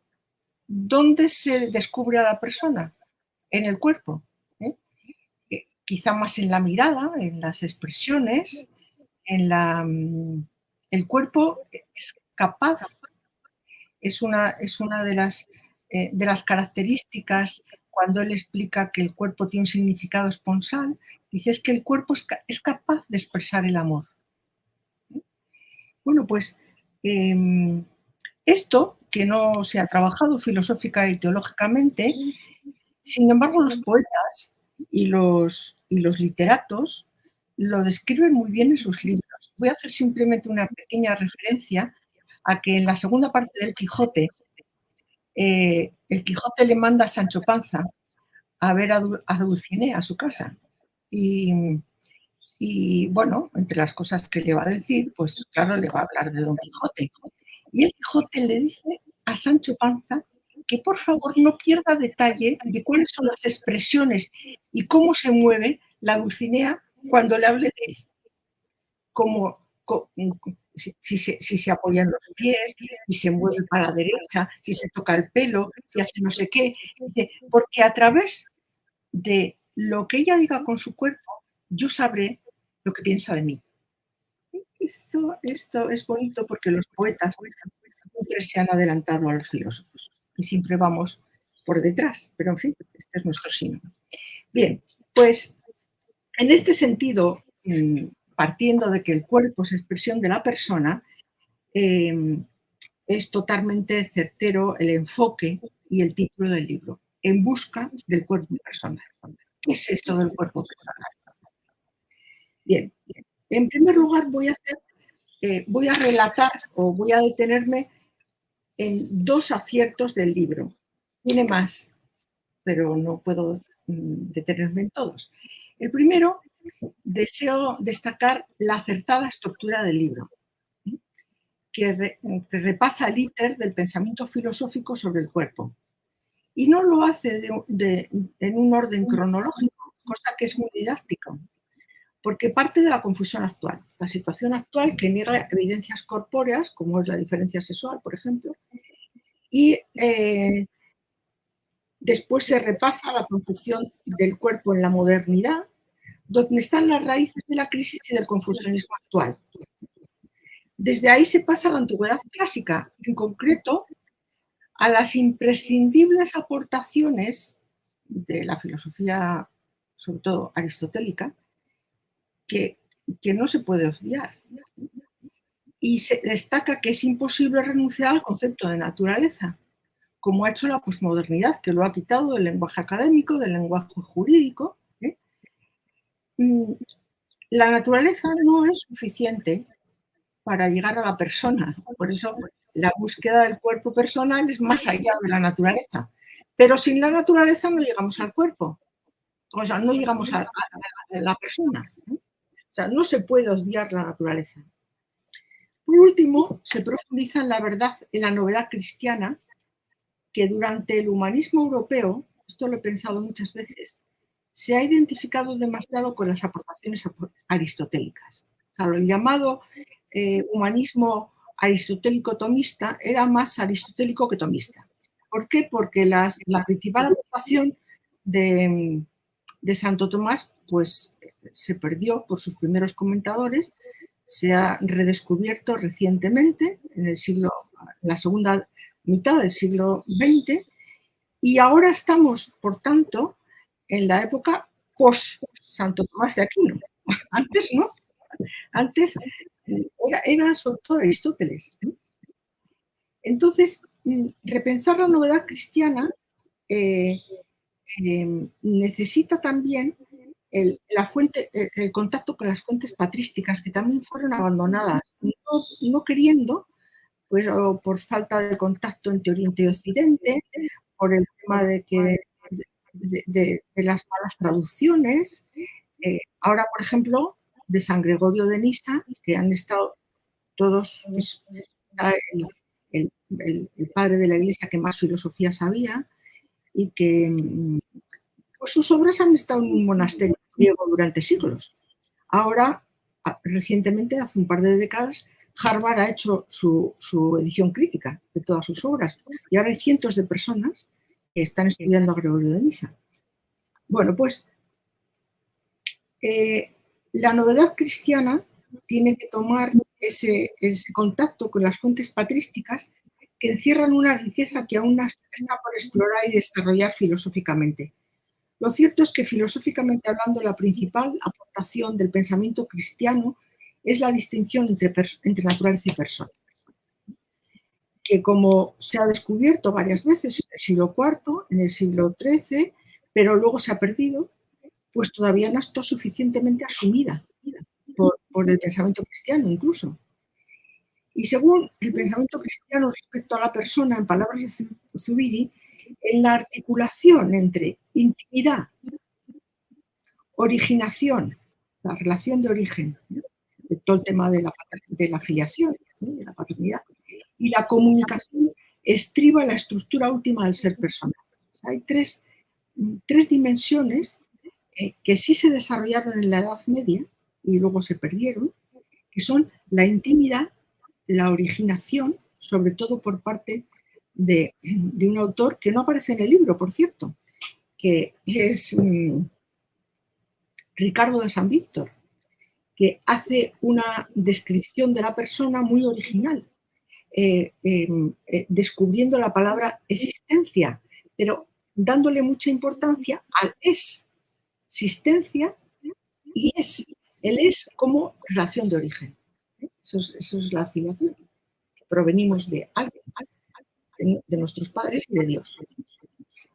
¿Dónde se descubre a la persona? En el cuerpo. Quizá más en la mirada, en las expresiones, el cuerpo es capaz, es una de las características cuando él explica que el cuerpo tiene un significado esponsal, dice es que el cuerpo es capaz de expresar el amor. Bueno, pues esto que no se ha trabajado filosófica y teológicamente, sin embargo los poetas y los literatos lo describen muy bien en sus libros. Voy a hacer simplemente una pequeña referencia a que en la segunda parte del Quijote, el Quijote le manda a Sancho Panza a ver a Dulcinea a su casa. Y bueno, entre las cosas que le va a decir, pues claro, le va a hablar de Don Quijote. Y el Quijote le dice a Sancho Panza que por favor no pierda detalle de cuáles son las expresiones y cómo se mueve la Dulcinea cuando le hable de él. Si se apoya en los pies, si se mueve para la derecha, si se toca el pelo, si hace no sé qué. Dice, porque a través de lo que ella diga con su cuerpo, yo sabré lo que piensa de mí. Esto es bonito porque los poetas siempre se han adelantado a los filósofos y siempre vamos por detrás, pero en fin, este es nuestro signo. Bien, pues en este sentido, partiendo de que el cuerpo es expresión de la persona, es totalmente certero el enfoque y el título del libro, En busca del cuerpo personal. ¿Qué es esto del cuerpo personal? Bien, en primer lugar voy a relatar o voy a detenerme en dos aciertos del libro. Tiene más, pero no puedo detenerme en todos. El primero, deseo destacar la acertada estructura del libro, que repasa el íter del pensamiento filosófico sobre el cuerpo. Y no lo hace en un orden cronológico, cosa que es muy didáctica, porque parte de la confusión actual. La situación actual que niega evidencias corpóreas, como es la diferencia sexual, por ejemplo, y después se repasa la concepción del cuerpo en la modernidad, donde están las raíces de la crisis y del confusionismo actual. Desde ahí se pasa a la antigüedad clásica, en concreto a las imprescindibles aportaciones de la filosofía, sobre todo aristotélica, que no se puede obviar. Y se destaca que es imposible renunciar al concepto de naturaleza, como ha hecho la posmodernidad, que lo ha quitado del lenguaje académico, del lenguaje jurídico. La naturaleza no es suficiente para llegar a la persona. Por eso la búsqueda del cuerpo personal es más allá de la naturaleza. Pero sin la naturaleza no llegamos al cuerpo. O sea, no llegamos a la persona. O sea, no se puede obviar la naturaleza. Por último, se profundiza en la verdad, en la novedad cristiana, que durante el humanismo europeo, esto lo he pensado muchas veces, se ha identificado demasiado con las aportaciones aristotélicas. O sea, lo llamado humanismo aristotélico tomista era más aristotélico que tomista. ¿Por qué? Porque la principal aportación de Santo Tomás pues, se perdió por sus primeros comentadores, se ha redescubierto recientemente en la segunda mitad del siglo XX y ahora estamos, por tanto, en la época post-Santo Tomás de Aquino. Antes no, antes era sobre todo Aristóteles. Entonces, repensar la novedad cristiana necesita también el contacto con las fuentes patrísticas, que también fueron abandonadas, no queriendo, pues, o por falta de contacto entre Oriente y Occidente, por el tema de que de las malas traducciones. Ahora, por ejemplo, de San Gregorio de Nisa, que han estado todos, está el padre de la Iglesia que más filosofía sabía, y que pues sus obras han estado en un monasterio griego durante siglos. Ahora, recientemente, hace un par de décadas, Harvard ha hecho su edición crítica de todas sus obras, y ahora hay cientos de personas que están estudiando a Gregorio de Nisa. Bueno, pues la novedad cristiana tiene que tomar ese contacto con las fuentes patrísticas que encierran una riqueza que aún está por explorar y desarrollar filosóficamente. Lo cierto es que, filosóficamente hablando, la principal aportación del pensamiento cristiano es la distinción entre naturaleza y persona, que, como se ha descubierto varias veces en el siglo IV, en el siglo XIII, pero luego se ha perdido, pues todavía no está suficientemente asumida por el pensamiento cristiano incluso. Y según el pensamiento cristiano respecto a la persona, en palabras de Zubiri, en la articulación entre intimidad, originación, la relación de origen, de todo el tema de la filiación, de la paternidad, y la comunicación, estriba la estructura última del ser personal. O sea, hay tres dimensiones que sí se desarrollaron en la Edad Media y luego se perdieron, que son la intimidad, la originación, sobre todo por parte de un autor que no aparece en el libro, por cierto, que es Ricardo de San Víctor, que hace una descripción de la persona muy original, descubriendo la palabra existencia, pero dándole mucha importancia al existencia y el es como relación de origen. Eso es la afiliación. Provenimos de alguien, de nuestros padres y de Dios.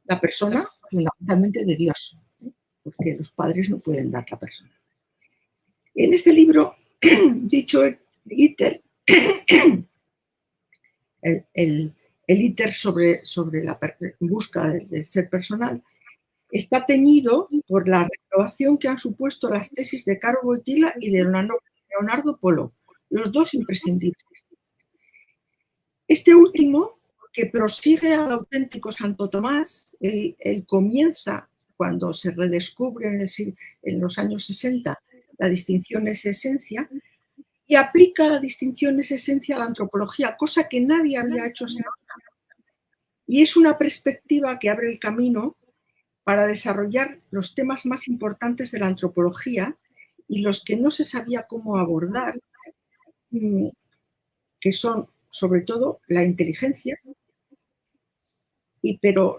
La persona, fundamentalmente, de Dios, porque los padres no pueden dar la persona. En este libro, dicho íter, el íter sobre la busca del ser personal, está teñido por la reprobación que han supuesto las tesis de Caro Wojtyła y de Leonardo Polo, los dos imprescindibles. Este último, que prosigue al auténtico Santo Tomás, él comienza cuando se redescubre en los años 60 la distinción es esencia, y aplica la distinción es esencia a la antropología, cosa que nadie había hecho hasta ahora. Y es una perspectiva que abre el camino para desarrollar los temas más importantes de la antropología y los que no se sabía cómo abordar, que son sobre todo la inteligencia, pero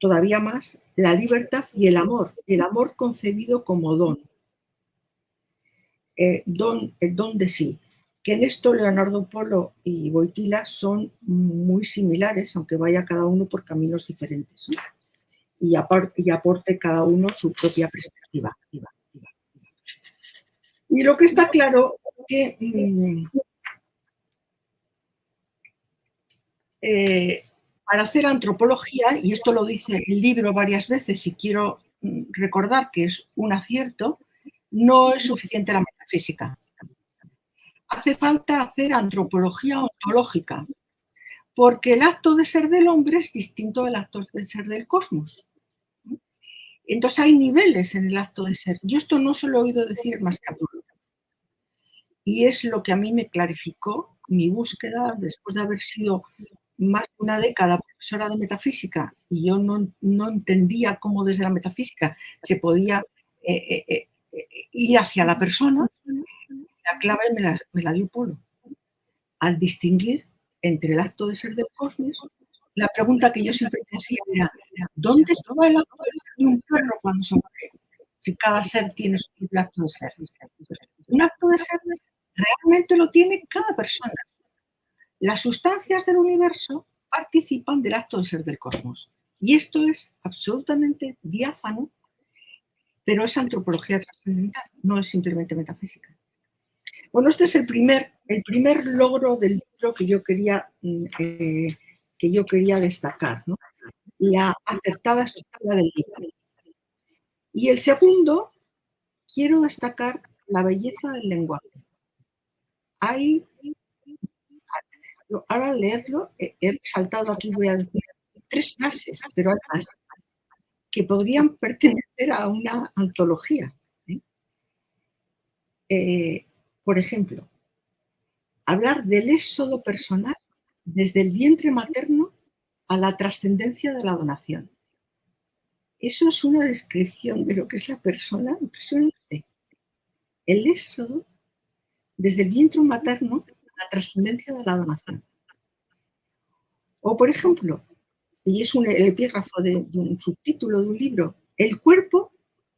todavía más la libertad y el amor concebido como don. El don de sí, que en esto Leonardo Polo y Wojtyła son muy similares, aunque vaya cada uno por caminos diferentes, ¿no? Y aporte cada uno su propia perspectiva. Y lo que está claro es que para hacer antropología, y esto lo dice el libro varias veces y quiero recordar que es un acierto, no es suficiente la metafísica. Hace falta hacer antropología ontológica, porque el acto de ser del hombre es distinto del acto de ser del cosmos. Entonces hay niveles en el acto de ser. Yo esto no se lo he oído decir más que a Polo. Y es lo que a mí me clarificó mi búsqueda después de haber sido más de una década profesora de metafísica y yo no entendía cómo desde la metafísica se podía ir hacia la persona. La clave me la dio Polo. Al distinguir entre el acto de ser del cosmos, la pregunta que yo siempre me hacía era ¿dónde estaba el acto de ser de un perro cuando se muere? Si cada ser tiene su propio acto de ser. Un acto de ser realmente lo tiene cada persona. Las sustancias del universo participan del acto de ser del cosmos. Y esto es absolutamente diáfano, pero es antropología trascendental, no es simplemente metafísica. Bueno, este es el primer logro del libro que yo quería destacar, ¿no? la acertada estructura del libro. Y el segundo, quiero destacar la belleza del lenguaje. Hay, ahora al leerlo, he saltado aquí, voy a decir 3 frases, pero hay más, que podrían pertenecer a una antología. Por ejemplo, hablar del éxodo personal desde el vientre materno a la trascendencia de la donación. Eso es una descripción de lo que es la persona impresionante. El éxodo desde el vientre materno a la trascendencia de la donación. O, por ejemplo, y es el epígrafo de un subtítulo de un libro, el cuerpo,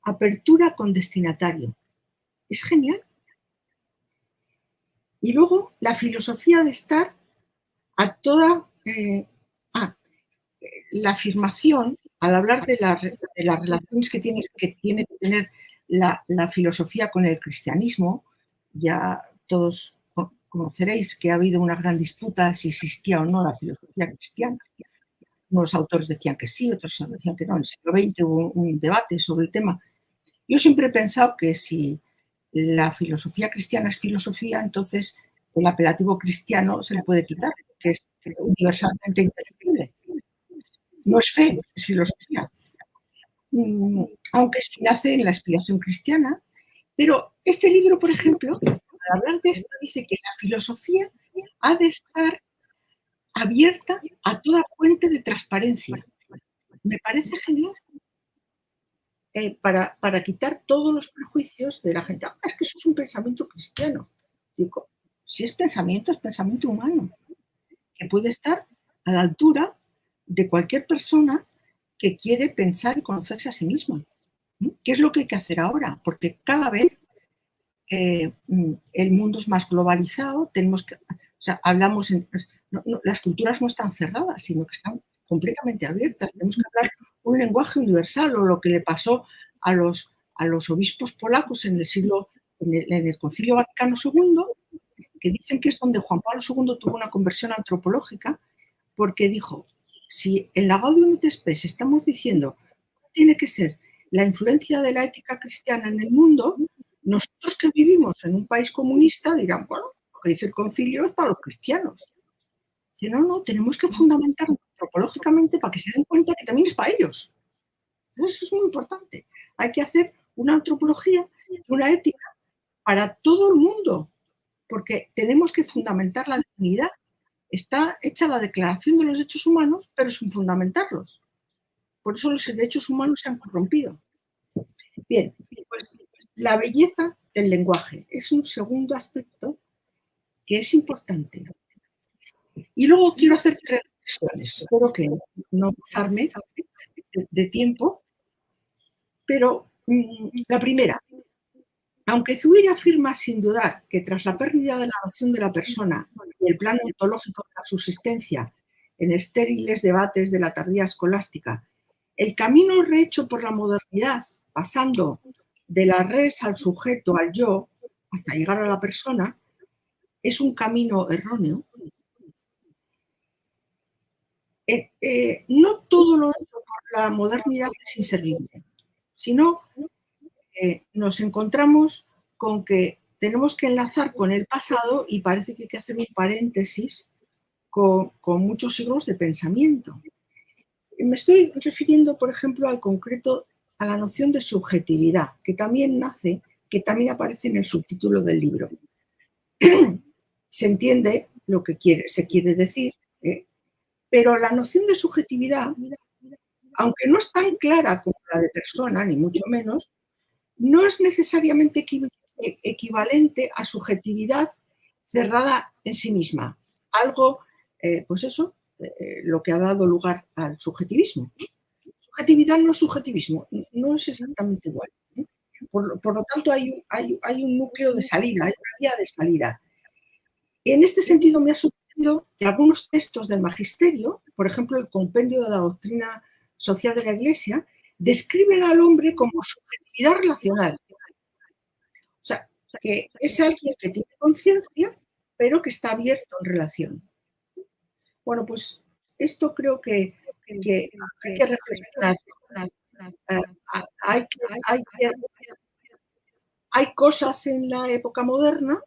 apertura con destinatario. Es genial. Y luego la filosofía de estar a toda... la afirmación, al hablar de las relaciones que tiene que tener la filosofía con el cristianismo, ya todos conoceréis que ha habido una gran disputa si existía o no la filosofía cristiana. Unos autores decían que sí, otros decían que no. En el siglo XX hubo un debate sobre el tema. Yo siempre he pensado que si la filosofía cristiana es filosofía, entonces el apelativo cristiano se le puede quitar, que es universalmente inteligible. No es fe, es filosofía. Aunque sí nace en la inspiración cristiana. Pero este libro, por ejemplo, al hablar de esto, dice que la filosofía ha de estar abierta a toda fuente de transparencia. Me parece genial. Para quitar todos los prejuicios de la gente. Es que eso es un pensamiento cristiano. Digo, si es pensamiento humano, que puede estar a la altura de cualquier persona que quiere pensar y conocerse a sí misma. ¿Qué es lo que hay que hacer ahora? Porque cada vez el mundo es más globalizado, hablamos, las culturas no están cerradas, sino que están completamente abiertas. Tenemos que hablar un lenguaje universal, o lo que le pasó a los obispos polacos en el Concilio Vaticano II, que dicen que es donde Juan Pablo II tuvo una conversión antropológica, porque dijo, si en la Gaudium et Spes estamos diciendo que tiene que ser la influencia de la ética cristiana en el mundo, nosotros que vivimos en un país comunista dirán, bueno, lo que dice el concilio es para los cristianos. Dice, no, tenemos que fundamentarlo antropológicamente para que se den cuenta que también es para ellos. Eso es muy importante. Hay que hacer una antropología, una ética para todo el mundo, porque tenemos que fundamentar la dignidad. Está hecha la Declaración de los Derechos Humanos, pero sin fundamentarlos. Por eso los derechos humanos se han corrompido. Bien, pues la belleza del lenguaje es un segundo aspecto que es importante. Y luego quiero hacer 3 reflexiones. Espero que no pasarme de tiempo, pero la primera, aunque Zubiri afirma sin dudar que tras la pérdida de la noción de la persona y el plano ontológico de la subsistencia en estériles debates de la tardía escolástica, el camino rehecho por la modernidad, pasando de la res al sujeto, al yo, hasta llegar a la persona, es un camino erróneo. No todo lo hecho por la modernidad es inservible, sino nos encontramos con que tenemos que enlazar con el pasado y parece que hay que hacer un paréntesis con muchos siglos de pensamiento. Me estoy refiriendo, por ejemplo, al concreto, a la noción de subjetividad, que también aparece en el subtítulo del libro. Se entiende lo que se quiere decir, pero la noción de subjetividad, aunque no es tan clara como la de persona, ni mucho menos, no es necesariamente equivalente a subjetividad cerrada en sí misma. Algo, pues eso, lo que ha dado lugar al subjetivismo. Subjetividad no es subjetivismo, no es exactamente igual. Por lo tanto, hay un núcleo de salida, hay una vía de salida. En este sentido, me ha sorprendido que algunos textos del magisterio, por ejemplo, el compendio de la doctrina social de la Iglesia, describen al hombre como subjetividad relacional. O sea, que es alguien que tiene conciencia, pero que está abierto en relación. Bueno, pues esto creo que que hay que reflexionar. Hay, hay cosas en la época moderna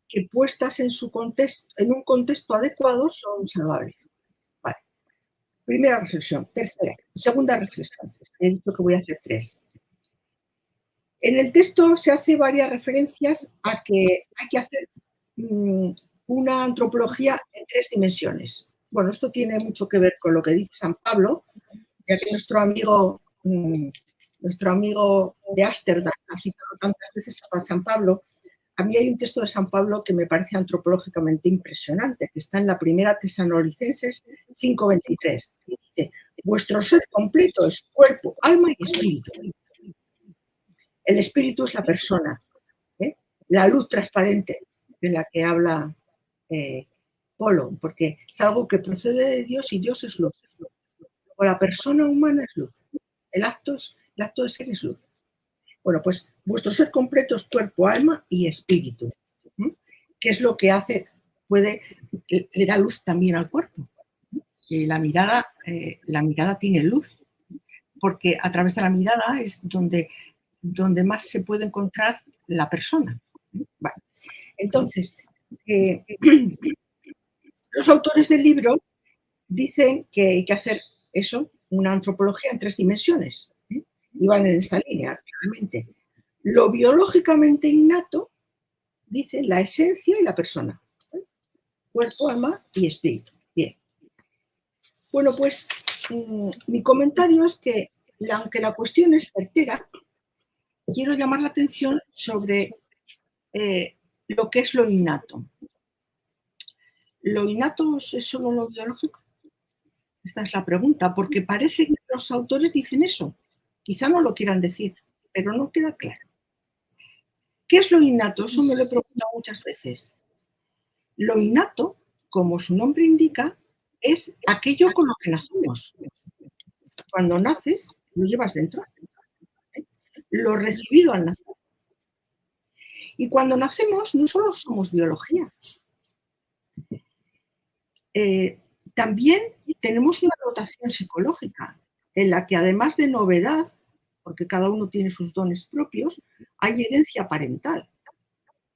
que puestas en su contexto, en un contexto adecuado, son salvables. Vale. Primera reflexión. Segunda reflexión. He dicho que voy a hacer 3. En el texto se hace varias referencias a que hay que hacer una antropología en 3 dimensiones. Bueno, esto tiene mucho que ver con lo que dice San Pablo, ya que nuestro amigo de Ámsterdam ha citado tantas veces a San Pablo. A mí hay un texto de San Pablo que me parece antropológicamente impresionante, que está en la primera Tesalonicenses 5:23. Dice, vuestro ser completo es cuerpo, alma y espíritu. El espíritu es la persona, la luz transparente de la que habla Polo, porque es algo que procede de Dios y Dios es luz. O la persona humana es luz. El acto de ser es luz. Bueno, pues vuestro ser completo es cuerpo, alma y espíritu. ¿Qué es lo que hace? Le da luz también al cuerpo. La mirada tiene luz, porque a través de la mirada es donde más se puede encontrar la persona. Vale. Entonces, los autores del libro dicen que hay que hacer eso, una antropología en 3 dimensiones. Y van en esta línea, claramente. Lo biológicamente innato, dicen la esencia y la persona. Cuerpo, alma y espíritu. Bien. Bueno, pues mi comentario es que, aunque la cuestión es certera, quiero llamar la atención sobre lo que es lo innato. ¿Lo innato es solo lo biológico? Esta es la pregunta, porque parece que los autores dicen eso. Quizá no lo quieran decir, pero no queda claro. ¿Qué es lo innato? Eso me lo he preguntado muchas veces. Lo innato, como su nombre indica, es aquello con lo que nacemos. Cuando naces, lo llevas dentro. Lo recibido al nacer. Y cuando nacemos, no solo somos biología. También tenemos una dotación psicológica, en la que además de novedad, porque cada uno tiene sus dones propios, hay herencia parental.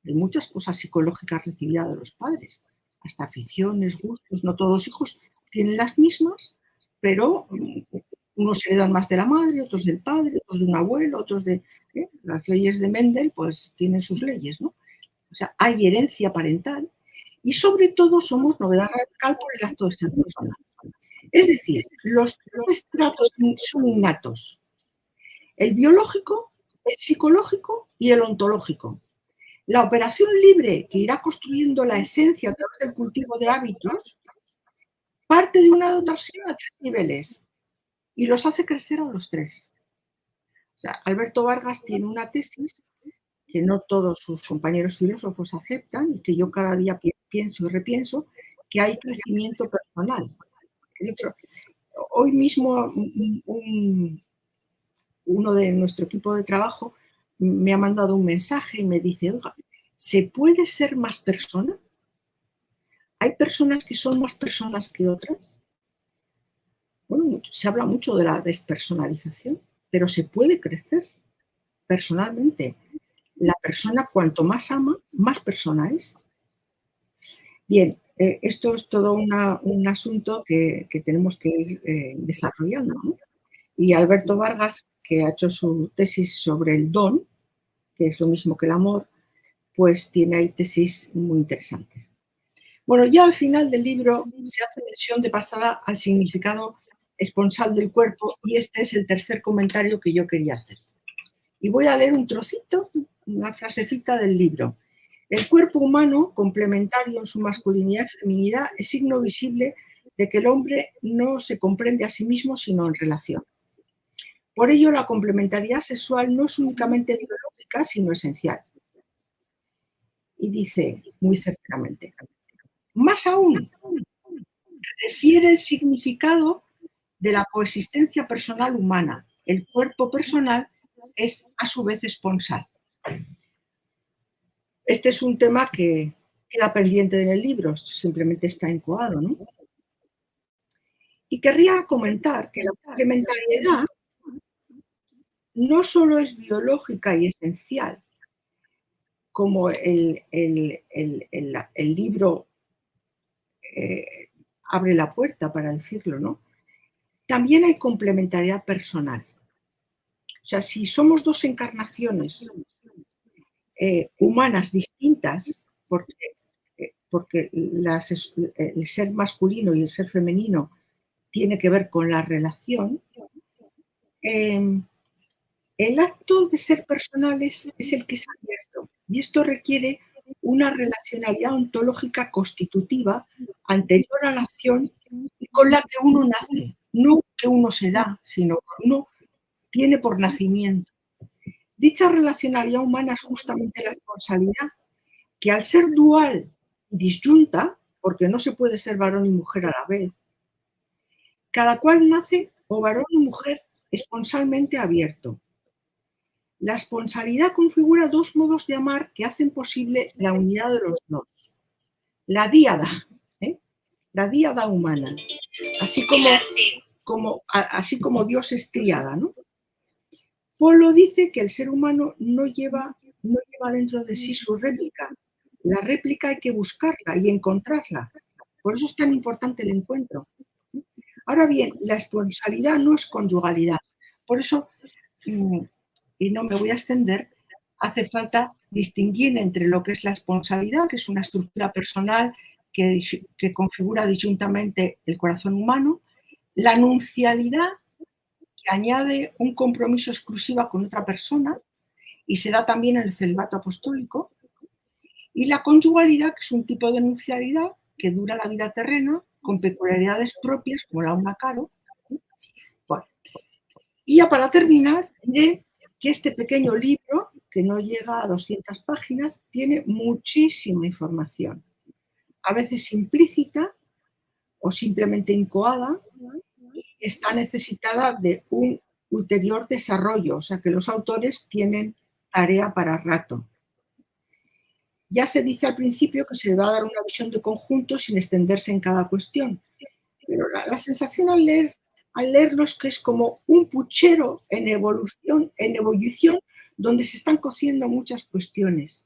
Hay muchas cosas psicológicas recibidas de los padres, hasta aficiones, gustos. No todos los hijos tienen las mismas, pero unos heredan más de la madre, otros del padre, otros de un abuelo, otros de... Las leyes de Mendel, pues tienen sus leyes, ¿no? O sea, hay herencia parental y sobre todo somos novedad radical por el acto de ser persona. Es decir, los 3 estratos son innatos. El biológico, el psicológico y el ontológico. La operación libre que irá construyendo la esencia a través del cultivo de hábitos parte de una dotación a 3 niveles y los hace crecer a los 3. O sea, Alberto Vargas tiene una tesis que no todos sus compañeros filósofos aceptan y que yo cada día pienso y repienso, que hay crecimiento personal. Hoy mismo uno de nuestro equipo de trabajo me ha mandado un mensaje y me dice, oiga, ¿se puede ser más persona? ¿Hay personas que son más personas que otras? Bueno, se habla mucho de la despersonalización, pero se puede crecer personalmente. La persona, cuanto más ama, más persona es. Bien, esto es todo un asunto que tenemos que ir desarrollando, ¿no? Y Alberto Vargas, que ha hecho su tesis sobre el don, que es lo mismo que el amor, pues tiene ahí tesis muy interesantes. Bueno, ya al final del libro se hace mención de pasada al significado esponsal del cuerpo y este es el tercer comentario que yo quería hacer. Y voy a leer un trocito, una frasecita del libro. El cuerpo humano, complementario en su masculinidad y feminidad, es signo visible de que el hombre no se comprende a sí mismo, sino en relación. Por ello, la complementariedad sexual no es únicamente biológica, sino esencial. Y dice muy certeramente, más aún, refiere el significado de la coexistencia personal humana. El cuerpo personal es, a su vez, esponsal. Este es un tema que queda pendiente en el libro, simplemente está incoado, ¿no? Y querría comentar que la complementariedad no solo es biológica y esencial, como el libro abre la puerta para decirlo, ¿no? También hay complementariedad personal. O sea, si somos dos encarnaciones humanas distintas, porque el ser masculino y el ser femenino tiene que ver con la relación, el acto de ser personal es el que es abierto, y esto requiere una relacionalidad ontológica constitutiva anterior a la acción y con la que uno nace, no que uno se da, sino que uno tiene por nacimiento. Dicha relacionalidad humana es justamente la responsabilidad, que al ser dual y disyunta, porque no se puede ser varón y mujer a la vez, cada cual nace o varón o mujer esponsalmente abierto. La esponsalidad configura dos modos de amar que hacen posible la unidad de los dos. La díada, la díada humana, así como Dios es tríada, ¿no? Polo dice que el ser humano no lleva dentro de sí su réplica. La réplica hay que buscarla y encontrarla. Por eso es tan importante el encuentro. Ahora bien, la esponsalidad no es conyugalidad. Por eso, y no me voy a extender, hace falta distinguir entre lo que es la esponsalidad, que es una estructura personal que configura disyuntamente el corazón humano, la nuncialidad, que añade un compromiso exclusivo con otra persona y se da también en el celibato apostólico, y la conyugalidad, que es un tipo de nuncialidad que dura la vida terrena con peculiaridades propias como la una caro. Bueno, y ya para terminar, diré que este pequeño libro, que no llega a 200 páginas, tiene muchísima información, a veces implícita o simplemente incoada, y está necesitada de un ulterior desarrollo, o sea que los autores tienen tarea para rato. Ya se dice al principio que se va a dar una visión de conjunto sin extenderse en cada cuestión, pero la sensación al leerlo es que es como un puchero en ebullición, donde se están cociendo muchas cuestiones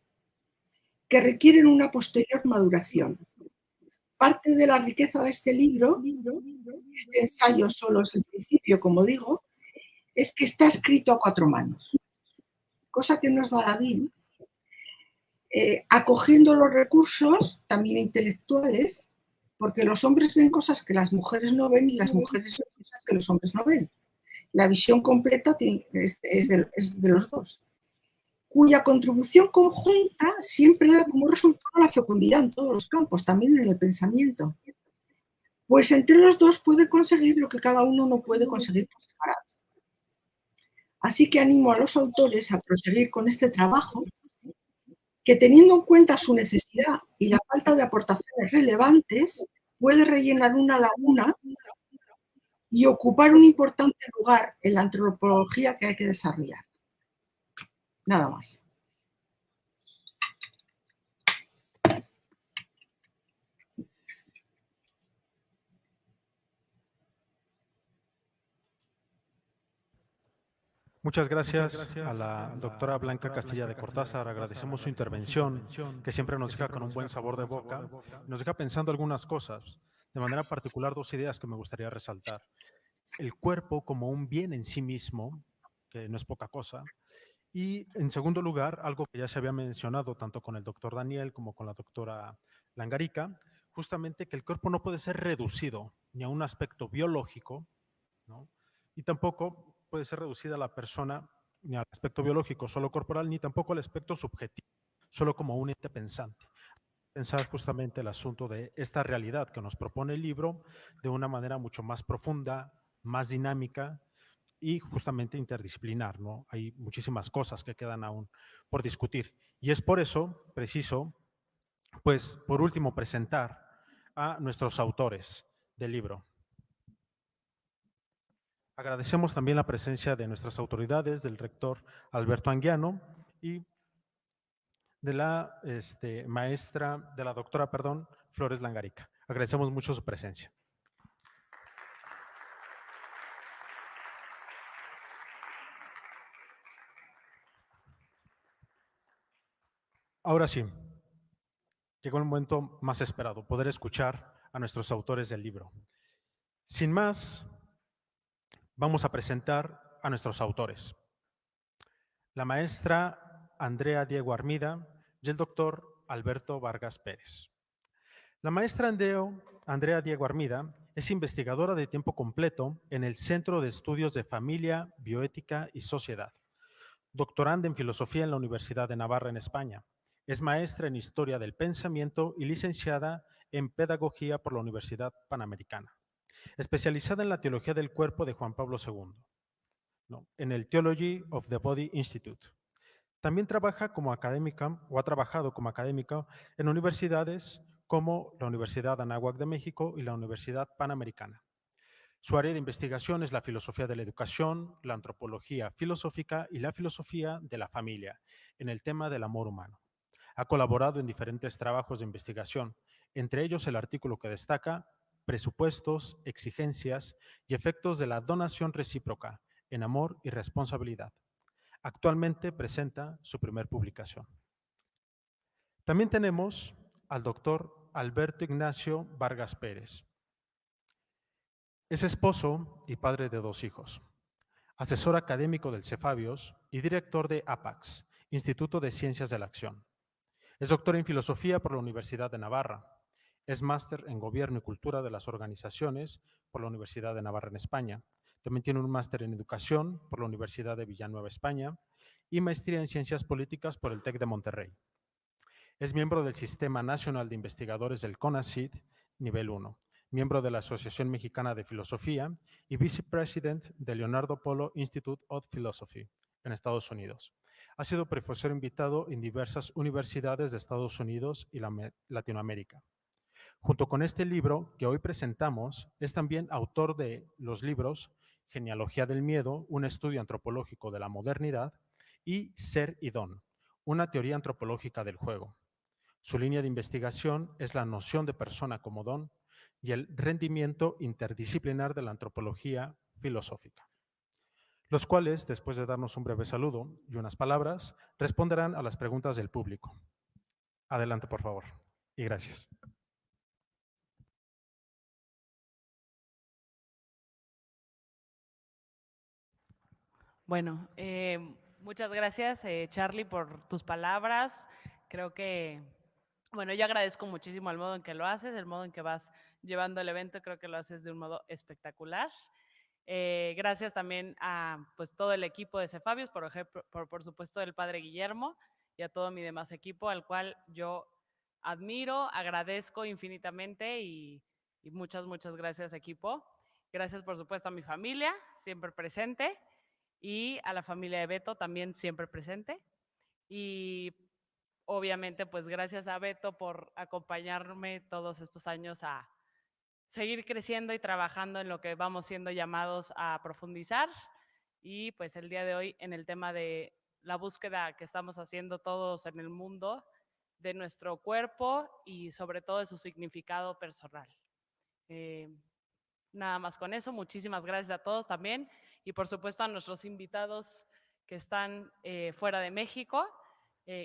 que requieren una posterior maduración. Parte de la riqueza de este libro, este ensayo solo es el principio, como digo, es que está escrito a cuatro manos, cosa que no es baladí, acogiendo los recursos también intelectuales, porque los hombres ven cosas que las mujeres no ven y las mujeres ven cosas que los hombres no ven. La visión completa es de los dos, cuya contribución conjunta siempre da como resultado la fecundidad en todos los campos, también en el pensamiento. Pues entre los dos puede conseguir lo que cada uno no puede conseguir por separado. Así que animo a los autores a proseguir con este trabajo, que teniendo en cuenta su necesidad y la falta de aportaciones relevantes, puede rellenar una laguna y ocupar un importante lugar en la antropología que hay que desarrollar. Nada más. Muchas gracias a la doctora Blanca Castilla de Cortázar. Agradecemos su intervención, que siempre nos deja con un buen sabor de boca. Nos deja pensando algunas cosas. De manera particular, dos ideas que me gustaría resaltar. El cuerpo como un bien en sí mismo, que no es poca cosa. Y en segundo lugar, algo que ya se había mencionado tanto con el doctor Daniel como con la doctora Langarica, justamente que el cuerpo no puede ser reducido ni a un aspecto biológico, ¿no? Y tampoco puede ser reducida a la persona ni al aspecto biológico solo corporal, ni tampoco al aspecto subjetivo, solo como un ente pensante. Pensar justamente el asunto de esta realidad que nos propone el libro de una manera mucho más profunda, más dinámica y justamente interdisciplinar, ¿no? Hay muchísimas cosas que quedan aún por discutir. Y es por eso preciso, pues, por último, presentar a nuestros autores del libro. Agradecemos también la presencia de nuestras autoridades, del rector Alberto Anguiano y de la doctora Flores Langarica. Agradecemos mucho su presencia. Ahora sí, llegó el momento más esperado, poder escuchar a nuestros autores del libro. Sin más, vamos a presentar a nuestros autores. La maestra Andrea Diego Armida y el doctor Alberto Vargas Pérez. La maestra Andrea Diego Armida es investigadora de tiempo completo en el Centro de Estudios de Familia, Bioética y Sociedad. Doctoranda en Filosofía en la Universidad de Navarra en España. Es maestra en Historia del Pensamiento y licenciada en Pedagogía por la Universidad Panamericana. Especializada en la Teología del Cuerpo de Juan Pablo II, ¿no?, en el Theology of the Body Institute. También trabaja como académica o ha trabajado como académica en universidades como la Universidad Anáhuac de México y la Universidad Panamericana. Su área de investigación es la filosofía de la educación, la antropología filosófica y la filosofía de la familia, en el tema del amor humano. Ha colaborado en diferentes trabajos de investigación, entre ellos el artículo que destaca Presupuestos, exigencias y efectos de la donación recíproca en amor y responsabilidad. Actualmente presenta su primer publicación. También tenemos al doctor Alberto Ignacio Vargas Pérez. Es esposo y padre de 2 hijos, asesor académico del Cefabios y director de APAX, Instituto de Ciencias de la Acción. Es doctor en Filosofía por la Universidad de Navarra. Es máster en Gobierno y Cultura de las Organizaciones por la Universidad de Navarra en España. También tiene un máster en Educación por la Universidad de Villanueva, España, y maestría en Ciencias Políticas por el TEC de Monterrey. Es miembro del Sistema Nacional de Investigadores del CONACYT, nivel 1, miembro de la Asociación Mexicana de Filosofía y vicepresidente del Leonardo Polo Institute of Philosophy en Estados Unidos. Ha sido profesor invitado en diversas universidades de Estados Unidos y Latinoamérica. Junto con este libro que hoy presentamos, es también autor de los libros Genealogía del Miedo, un estudio antropológico de la modernidad, y Ser y Don, una teoría antropológica del juego. Su línea de investigación es la noción de persona como don y el rendimiento interdisciplinar de la antropología filosófica, los cuales, después de darnos un breve saludo y unas palabras, responderán a las preguntas del público. Adelante, por favor, y gracias. Bueno, muchas gracias, Charlie, por tus palabras. Creo que, bueno, yo agradezco muchísimo el modo en que lo haces, el modo en que vas llevando el evento, creo que lo haces de un modo espectacular. Gracias también a pues, todo el equipo de Cefabios, por supuesto el padre Guillermo y a todo mi demás equipo, al cual yo admiro, agradezco infinitamente y muchas gracias, equipo. Gracias, por supuesto, a mi familia, siempre presente, y a la familia de Beto, también siempre presente. Y obviamente, pues gracias a Beto por acompañarme todos estos años a seguir creciendo y trabajando en lo que vamos siendo llamados a profundizar. Y pues el día de hoy en el tema de la búsqueda que estamos haciendo todos en el mundo de nuestro cuerpo y sobre todo de su significado personal. Nada más con eso, muchísimas gracias a todos también y por supuesto a nuestros invitados que están fuera de México.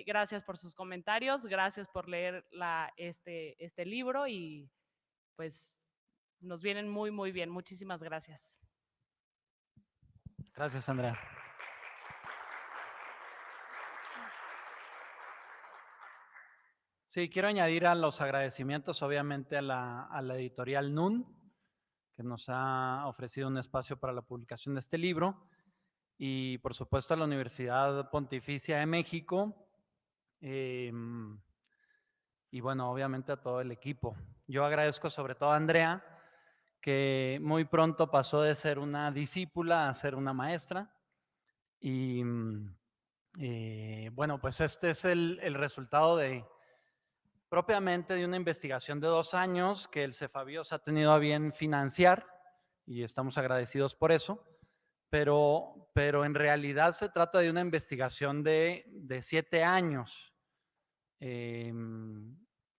Gracias por sus comentarios, gracias por leer este libro y pues nos vienen muy bien. Muchísimas gracias. Gracias, Andrea. Sí, quiero añadir a los agradecimientos, obviamente, a la editorial NUN, que nos ha ofrecido un espacio para la publicación de este libro, y por supuesto a la Universidad Pontificia de México, y bueno, obviamente a todo el equipo. Yo agradezco sobre todo a Andrea, que muy pronto pasó de ser una discípula a ser una maestra, y bueno, pues este es el resultado propiamente de una investigación de 2 años que el Cefabios ha tenido a bien financiar y estamos agradecidos por eso, pero en realidad se trata de una investigación de 7 años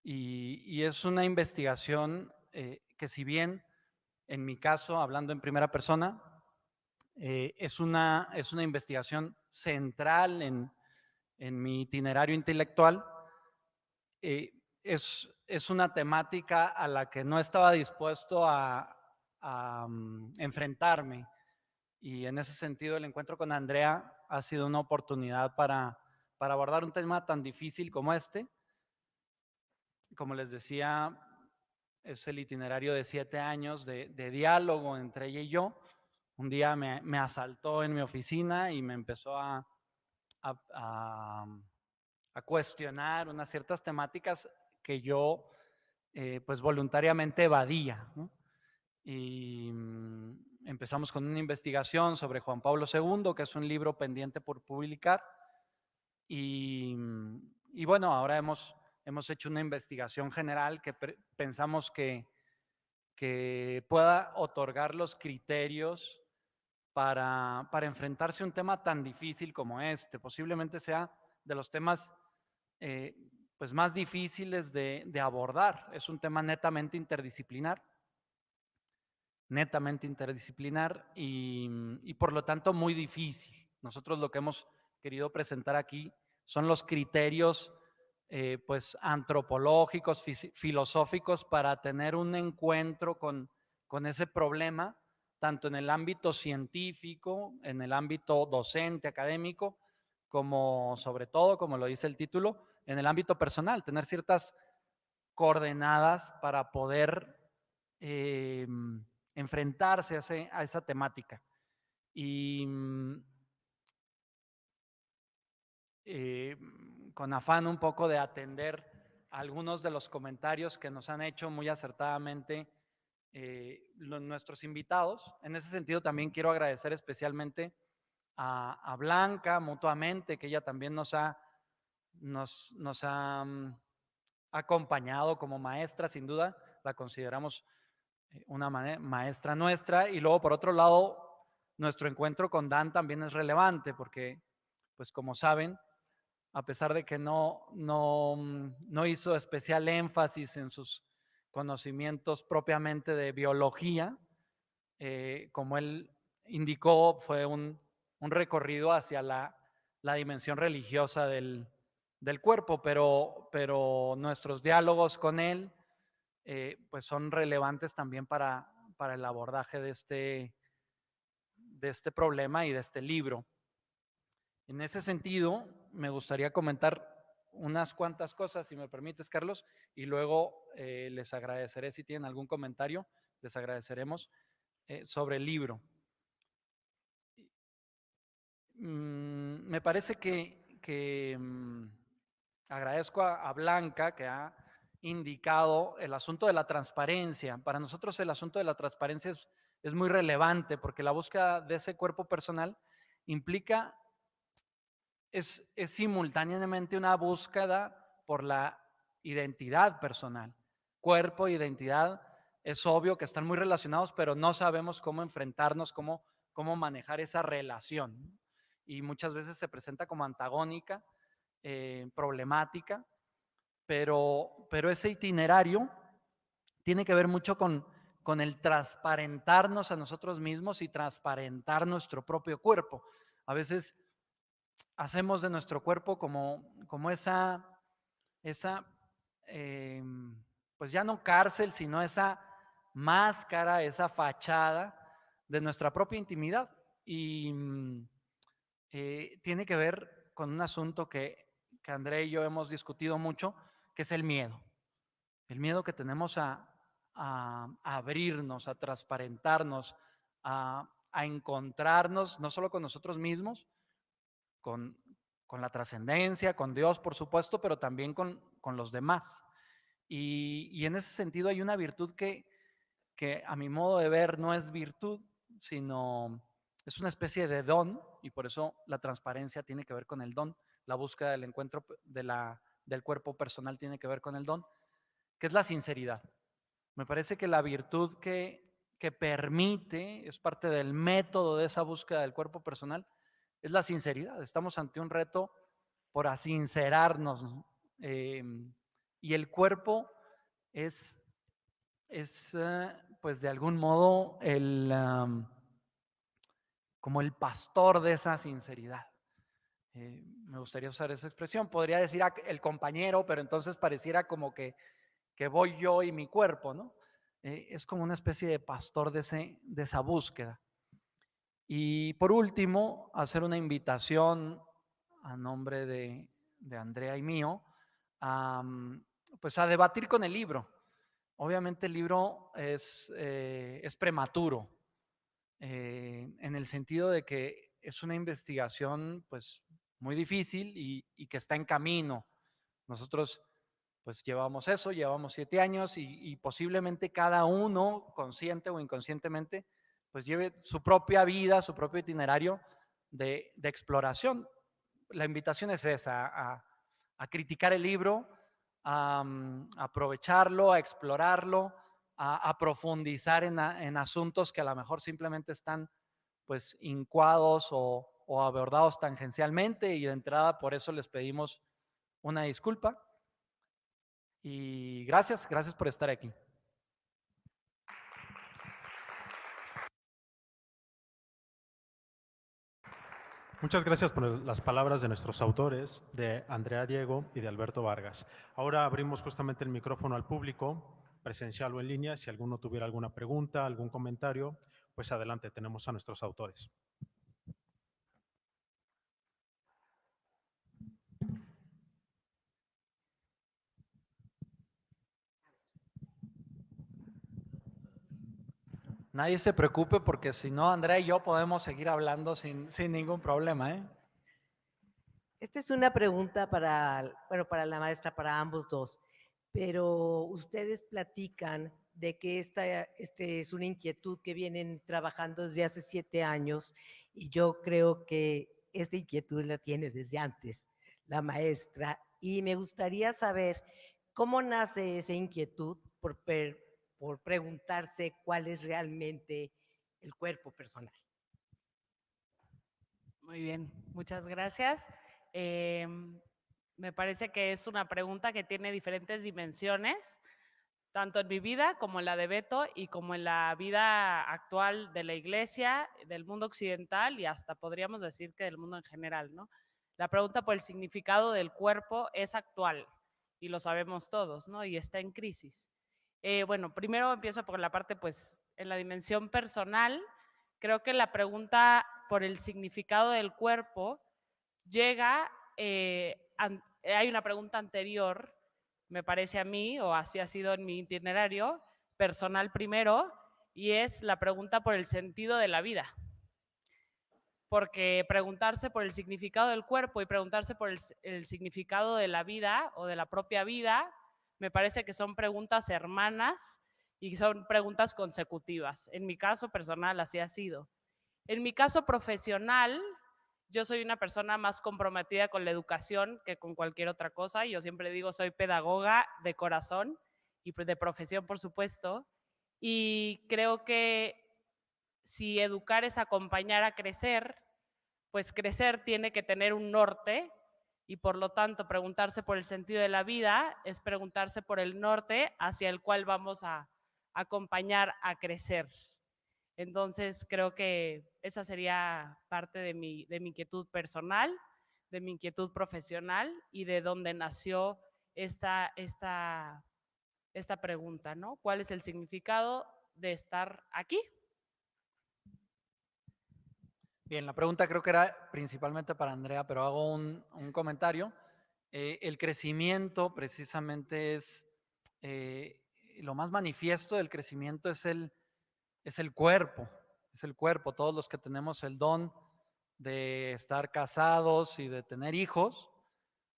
y es una investigación que si bien en mi caso, hablando en primera persona, es una investigación central en mi itinerario intelectual. es una temática a la que no estaba dispuesto a enfrentarme. Y en ese sentido, el encuentro con Andrea ha sido una oportunidad para abordar un tema tan difícil como este. Como les decía, es el itinerario de 7 años de diálogo entre ella y yo. Un día me asaltó en mi oficina y me empezó a cuestionar unas ciertas temáticas que yo pues voluntariamente evadía, ¿no? Y empezamos con una investigación sobre Juan Pablo II, que es un libro pendiente por publicar. Y bueno, ahora hemos hecho una investigación general que pensamos que pueda otorgar los criterios para enfrentarse a un tema tan difícil como este. Posiblemente sea de los temas pues más difíciles de abordar. Es un tema netamente interdisciplinar y por lo tanto muy difícil. Nosotros lo que hemos querido presentar aquí son los criterios pues antropológicos, filosóficos para tener un encuentro con ese problema, tanto en el ámbito científico, en el ámbito docente, académico, como sobre todo, como lo dice el título, en el ámbito personal, tener ciertas coordenadas para poder enfrentarse a esa temática. Y con afán un poco de atender algunos de los comentarios que nos han hecho muy acertadamente nuestros invitados. En ese sentido también quiero agradecer especialmente a Blanca mutuamente, que ella también nos ha acompañado como maestra, sin duda, la consideramos una maestra nuestra. Y luego, por otro lado, nuestro encuentro con Dan también es relevante porque, pues como saben, a pesar de que no hizo especial énfasis en sus conocimientos propiamente de biología, como él indicó, fue un recorrido hacia la dimensión religiosa del cuerpo, pero nuestros diálogos con él pues son relevantes también para el abordaje de este problema y de este libro. En ese sentido, me gustaría comentar unas cuantas cosas, si me permites, Carlos, y luego les agradeceré si tienen algún comentario, les agradeceremos sobre el libro. Me parece que agradezco a Blanca que ha indicado el asunto de la transparencia. Para nosotros el asunto de la transparencia es muy relevante porque la búsqueda de ese cuerpo personal implica, es simultáneamente una búsqueda por la identidad personal. Cuerpo e identidad es obvio que están muy relacionados, pero no sabemos cómo enfrentarnos, cómo manejar esa relación. Y muchas veces se presenta como antagónica, problemática, pero ese itinerario tiene que ver mucho con el transparentarnos a nosotros mismos y transparentar nuestro propio cuerpo. A veces hacemos de nuestro cuerpo como esa pues ya no cárcel, sino esa máscara, esa fachada de nuestra propia intimidad. Y tiene que ver con un asunto que André y yo hemos discutido mucho, que es el miedo. El miedo que tenemos a abrirnos, a transparentarnos, a encontrarnos, no solo con nosotros mismos, con la trascendencia, con Dios, por supuesto, pero también con los demás. Y en ese sentido hay una virtud que a mi modo de ver no es virtud, sino es una especie de don, y por eso la transparencia tiene que ver con el don, la búsqueda del encuentro del cuerpo personal tiene que ver con el don, que es la sinceridad. Me parece que la virtud que permite, es parte del método de esa búsqueda del cuerpo personal, es la sinceridad. Estamos ante un reto por asincerarnos, ¿no? Y el cuerpo es pues de algún modo como el pastor de esa sinceridad. me gustaría usar esa expresión, podría decir el compañero, pero entonces pareciera como que voy yo y mi cuerpo, ¿no? Es como una especie de pastor de esa búsqueda. Y por último, hacer una invitación a nombre de Andrea y mío, pues a debatir con el libro. Obviamente el libro es prematuro, en el sentido de que es una investigación pues muy difícil y que está en camino. Nosotros pues llevamos 7 años y posiblemente cada uno, consciente o inconscientemente, pues lleve su propia vida, su propio itinerario de exploración. La invitación es esa, a criticar el libro, a aprovecharlo, a explorarlo, a profundizar en asuntos que a lo mejor simplemente están pues incuados o abordados tangencialmente, y de entrada por eso les pedimos una disculpa. Y gracias por estar aquí. Muchas gracias por las palabras de nuestros autores, de Andrea Diego y de Alberto Vargas. Ahora abrimos justamente el micrófono al público, presencial o en línea. Si alguno tuviera alguna pregunta, algún comentario, pues adelante, tenemos a nuestros autores. Nadie se preocupe, porque si no, Andrea y yo podemos seguir hablando sin ningún problema, ¿eh? Esta es una pregunta para la maestra, para ambos dos, pero ustedes platican de que este es una inquietud que vienen trabajando desde hace 7 años, y yo creo que esta inquietud la tiene desde antes la maestra, y me gustaría saber cómo nace esa inquietud por preguntarse cuál es realmente el cuerpo personal. Muy bien, muchas gracias. Me parece que es una pregunta que tiene diferentes dimensiones, tanto en mi vida como en la de Beto y como en la vida actual de la iglesia, del mundo occidental y hasta podríamos decir que del mundo en general, ¿no? La pregunta por el significado del cuerpo es actual y lo sabemos todos, ¿no? Y está en crisis. Bueno, primero empiezo por la parte, pues, en la dimensión personal. Creo que la pregunta por el significado del cuerpo llega, hay una pregunta anterior, me parece a mí, o así ha sido en mi itinerario personal primero, y es la pregunta por el sentido de la vida. Porque preguntarse por el significado del cuerpo y preguntarse por el significado de la vida o de la propia vida, me parece que son preguntas hermanas y son preguntas consecutivas. En mi caso personal así ha sido. En mi caso profesional, yo soy una persona más comprometida con la educación que con cualquier otra cosa. Yo siempre digo, soy pedagoga de corazón y de profesión, por supuesto. Y creo que si educar es acompañar a crecer, pues crecer tiene que tener un norte, y por lo tanto preguntarse por el sentido de la vida es preguntarse por el norte hacia el cual vamos a acompañar a crecer. Entonces creo que esa sería parte de mi inquietud personal, de mi inquietud profesional y de dónde nació esta pregunta, ¿no? ¿Cuál es el significado de estar aquí? Bien, la pregunta creo que era principalmente para Andrea, pero hago un comentario. El crecimiento precisamente es, lo más manifiesto del crecimiento es el cuerpo, Todos los que tenemos el don de estar casados y de tener hijos,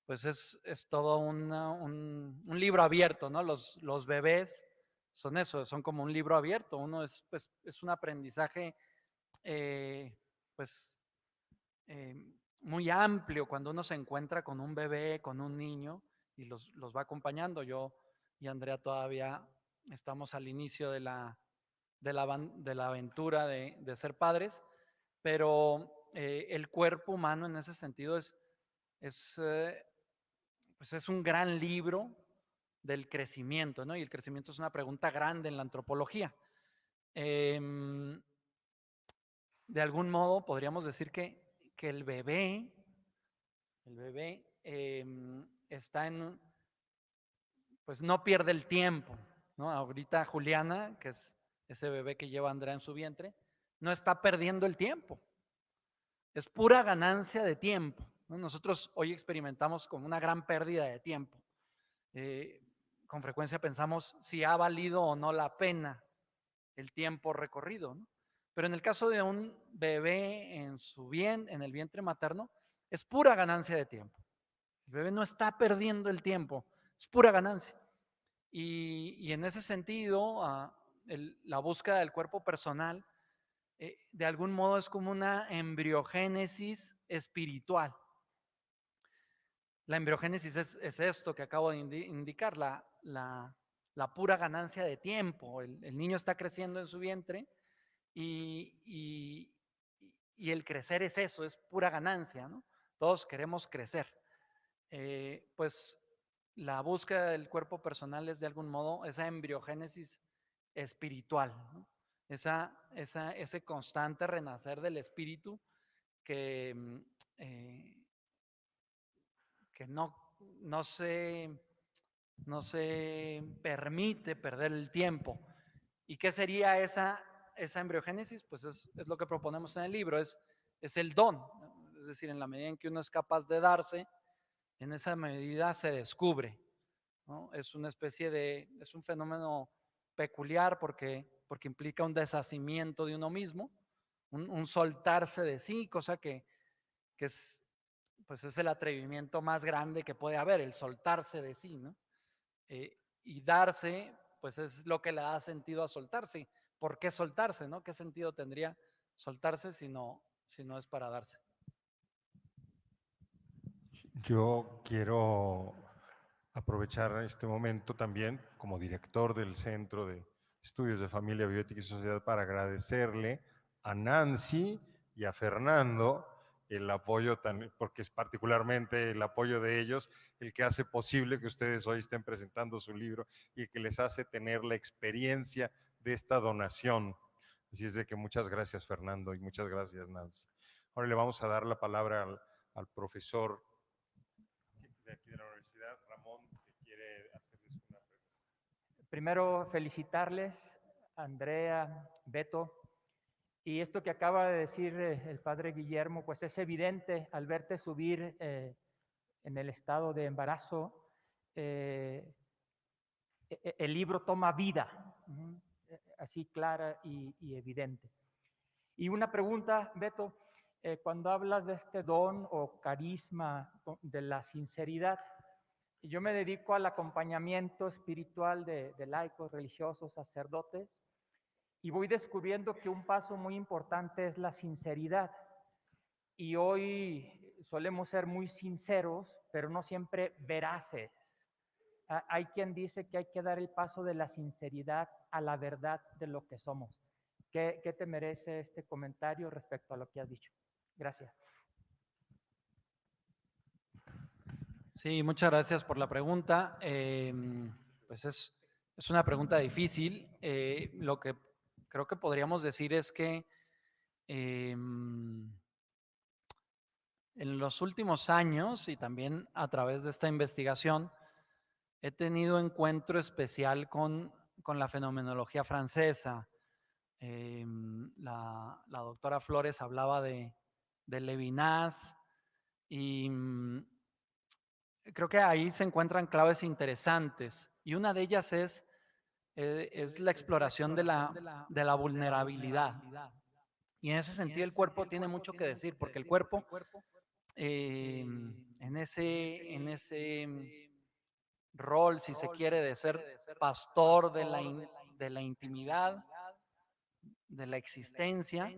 pues es todo un libro abierto, ¿no? Los bebés son eso, son como un libro abierto. Uno es un aprendizaje pues muy amplio cuando uno se encuentra con un bebé, con un niño, y los va acompañando. Yo y Andrea todavía estamos al inicio de la aventura de ser padres, pero el cuerpo humano en ese sentido pues es un gran libro del crecimiento, ¿no? Y el crecimiento es una pregunta grande en la antropología. De algún modo podríamos decir que el bebé El bebé está pues no pierde el tiempo, ¿no? Ahorita Juliana, que es ese bebé que lleva Andrea en su vientre, no está perdiendo el tiempo. Es pura ganancia de tiempo, ¿no? Nosotros hoy experimentamos como una gran pérdida de tiempo. Con frecuencia pensamos si ha valido o no la pena el tiempo recorrido, ¿no? Pero en el caso de un bebé en el vientre materno, es pura ganancia de tiempo. El bebé no está perdiendo el tiempo, es pura ganancia. Y en ese sentido, la búsqueda del cuerpo personal, de algún modo es como una embriogénesis espiritual. La embriogénesis es esto que acabo de indicar, la pura ganancia de tiempo. El niño está creciendo en su vientre y el crecer es eso, es pura ganancia, ¿no? Todos queremos crecer. Pues la búsqueda del cuerpo personal es de algún modo esa embriogénesis espiritual, ¿no? Ese constante renacer del espíritu que no se permite perder el tiempo. ¿Y qué sería esa embriogénesis? Pues es lo que proponemos en el libro, es el don. Es decir, en la medida en que uno es capaz de darse, en esa medida se descubre, ¿no? Es un fenómeno peculiar porque implica un deshacimiento de uno mismo, un soltarse de sí, cosa que es, pues es el atrevimiento más grande que puede haber, el soltarse de sí, ¿no? Y darse, pues es lo que le da sentido a soltarse. ¿Por qué soltarse, no? ¿Qué sentido tendría soltarse si no es para darse? Yo quiero aprovechar este momento también como director del Centro de Estudios de Familia, Bioética y Sociedad para agradecerle a Nancy y a Fernando el apoyo, porque es particularmente el apoyo de ellos el que hace posible que ustedes hoy estén presentando su libro y que les hace tener la experiencia de esta donación. Así es de que muchas gracias, Fernando, y muchas gracias, Nancy. Ahora le vamos a dar la palabra al profesor de aquí de la universidad, Ramón, que quiere hacerles una pregunta. Primero, felicitarles, Andrea, Beto, y esto que acaba de decir el padre Guillermo, pues es evidente al verte subir en el estado de embarazo, el libro toma vida, así clara y evidente. Y una pregunta, Beto, cuando hablas de este don o carisma de la sinceridad, yo me dedico al acompañamiento espiritual de laicos, religiosos, sacerdotes, y voy descubriendo que un paso muy importante es la sinceridad. Y hoy solemos ser muy sinceros, pero no siempre veraces. Hay quien dice que hay que dar el paso de la sinceridad a la verdad de lo que somos. ¿Qué te merece este comentario respecto a lo que has dicho? Gracias. Sí, muchas gracias por la pregunta. Pues es una pregunta difícil. Lo que creo que podríamos decir es que en los últimos años y también a través de esta investigación he tenido encuentro especial con la fenomenología francesa. La doctora Flores hablaba de Levinas y creo que ahí se encuentran claves interesantes y una de ellas es la exploración de la vulnerabilidad. Y en ese sentido el cuerpo tiene mucho que decir, porque el cuerpo en ese rol, si se quiere, de ser pastor de la intimidad, de la existencia,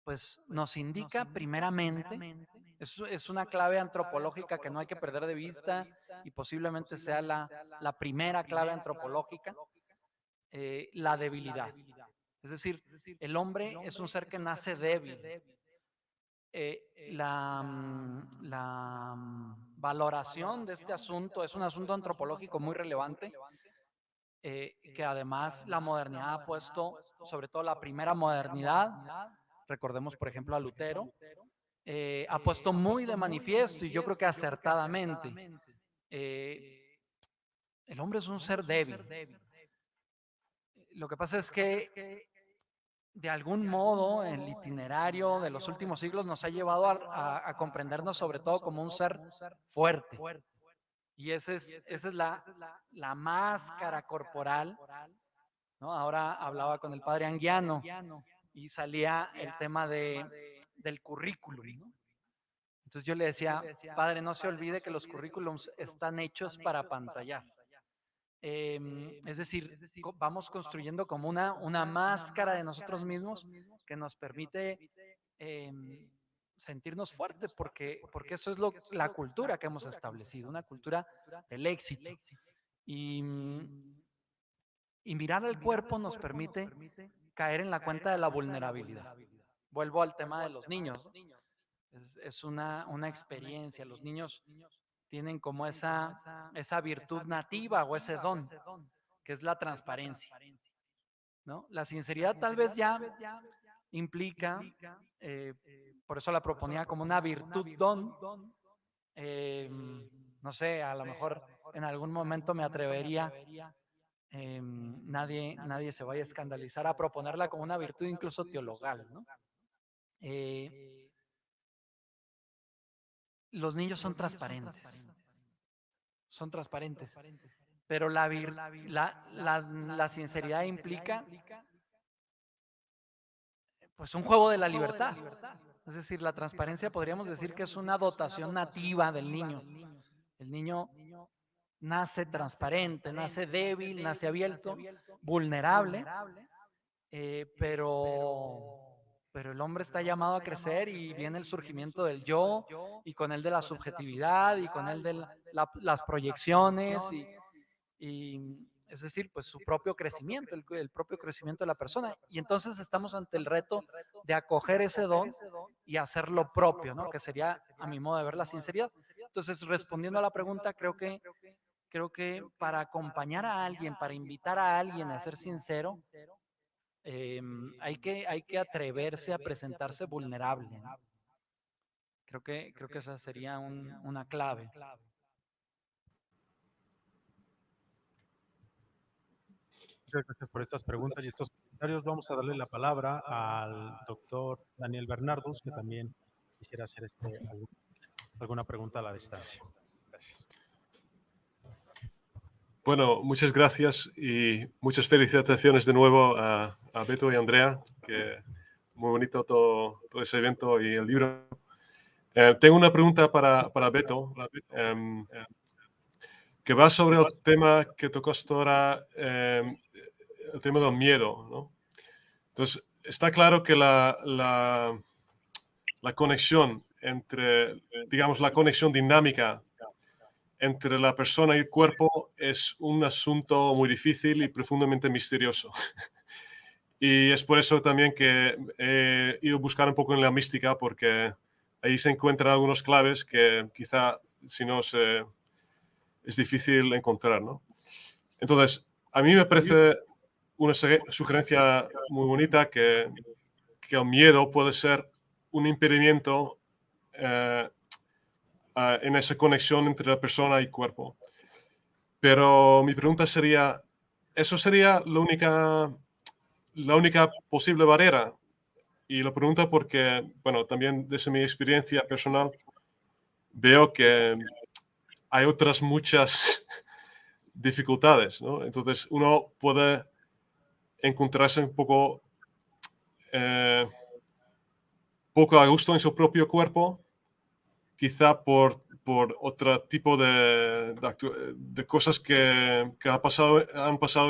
pues nos indica primeramente, es una clave antropológica que no hay que perder de vista y posiblemente sea la primera clave antropológica, la debilidad. Es decir, el hombre es un ser que nace débil. La valoración de este asunto es un asunto antropológico muy relevante, que además la modernidad ha puesto, sobre todo la primera modernidad, recordemos por ejemplo a Lutero, ha puesto muy de manifiesto, y yo creo que acertadamente, el hombre es un ser débil. Lo que pasa es que de algún modo el itinerario de los últimos siglos nos ha llevado a comprendernos sobre todo como un ser fuerte. Y esa es la máscara corporal, ¿no? Ahora hablaba con el padre Anguiano y salía el tema del currículum, ¿no? Entonces yo le decía, padre, no se olvide que los currículums están hechos para apantallar. Es decir, vamos construyendo como una máscara de nosotros mismos que nos permite sentirnos fuertes, porque eso es la cultura que hemos establecido, una cultura del éxito. Y mirar al cuerpo nos permite caer en la cuenta de la vulnerabilidad. Vuelvo al tema de los niños, ¿no? Es una experiencia. Los niños tienen como esa virtud nativa o ese don, que es la transparencia, ¿no? La sinceridad tal vez ya implica, por eso la proponía como una virtud don. No sé, a lo mejor en algún momento me atrevería, nadie se vaya a escandalizar, a proponerla como una virtud incluso teologal, ¿no? Los niños son transparentes, pero la sinceridad implica pues un juego de la libertad. Es decir, la transparencia podríamos decir que es una dotación nativa del niño. El niño nace transparente, nace débil, nace abierto, vulnerable, pero el hombre está llamado a crecer y viene el surgimiento del yo, y con él de la subjetividad, y con él de las proyecciones, y es decir, pues su propio crecimiento, el propio crecimiento de la persona. Y entonces estamos ante el reto de acoger ese don y hacerlo propio, ¿no? Que sería, a mi modo de ver, la sinceridad. Entonces, respondiendo a la pregunta, creo que para acompañar a alguien, para invitar a alguien a ser sincero, hay que atreverse a presentarse vulnerable, ¿no? Creo que esa sería una clave. Muchas gracias por estas preguntas y estos comentarios. Vamos a darle la palabra al doctor Daniel Bernardus, que también quisiera hacer alguna pregunta a la distancia. Gracias. Bueno, muchas gracias y muchas felicitaciones de nuevo a Beto y Andrea, que muy bonito todo ese evento y el libro. Tengo una pregunta para Beto, que va sobre el tema que tocaste ahora, el tema del miedo, ¿no? Entonces, está claro que la conexión digamos, la conexión dinámica entre la persona y el cuerpo es un asunto muy difícil y profundamente misterioso. Y es por eso también que he ido a buscar un poco en la mística, porque ahí se encuentran algunos claves que quizá si no es difícil encontrar, ¿no? Entonces, a mí me parece una sugerencia muy bonita que el miedo puede ser un impedimento en esa conexión entre la persona y cuerpo. Pero mi pregunta sería, ¿eso sería la única posible barrera? Y lo pregunto porque, bueno, también desde mi experiencia personal veo que hay otras muchas dificultades, ¿no? Entonces uno puede encontrarse un poco a gusto en su propio cuerpo, quizá por otro tipo de cosas que han pasado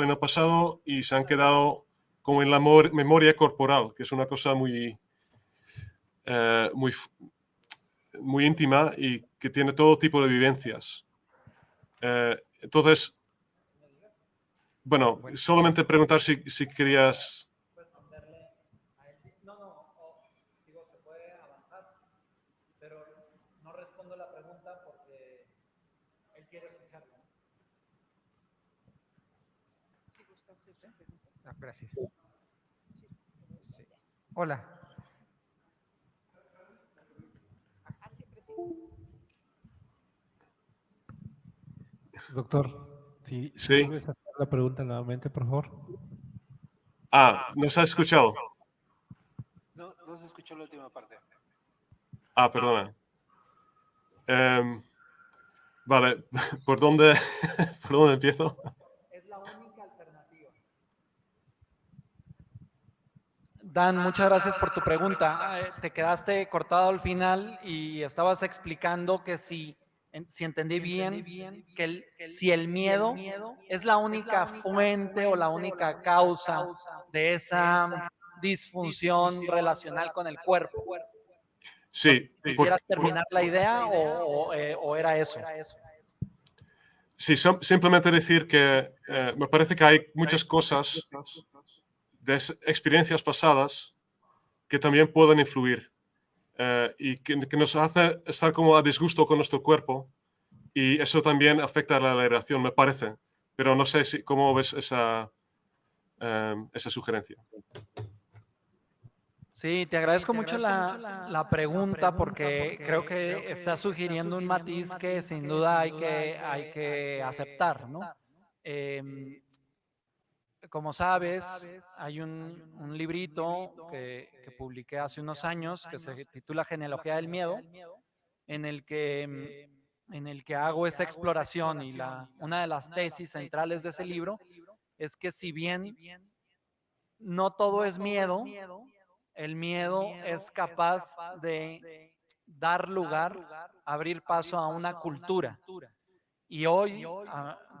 en el pasado y se han quedado como en la memoria corporal, que es una cosa muy íntima y que tiene todo tipo de vivencias. Entonces, bueno, solamente preguntar si querías... Se puede avanzar, pero no respondo la pregunta porque él quiere escucharla. Gracias. Sí. Hola. Doctor, si Sí. vuelves a hacer la pregunta nuevamente, por favor. ¿nos has escuchado? No se escuchó la última parte. Perdona. Vale, ¿por dónde, ¿por dónde empiezo? Es la única alternativa. Dan, muchas gracias por tu pregunta. Te quedaste cortado al final y estabas explicando que si entendí bien, que si el miedo es la única fuente o la única causa de esa disfunción relacional con el cuerpo. Sí, ¿Quisieras terminar la idea o era eso? Sí, simplemente decir que me parece que hay muchas cosas de experiencias pasadas que también pueden influir y que nos hace estar como a disgusto con nuestro cuerpo, y eso también afecta a la relación, me parece. Pero no sé cómo ves esa sugerencia. Sí, te agradezco mucho la pregunta porque creo que está sugiriendo un matiz que sin duda hay que aceptar, ¿no? Como sabes, hay un librito que publiqué hace unos años que se titula Genealogía del Miedo, en el que hago esa exploración, y una de las tesis centrales de ese libro es que si bien no todo es miedo, el miedo es capaz de dar lugar, abrir paso a una cultura. Y hoy,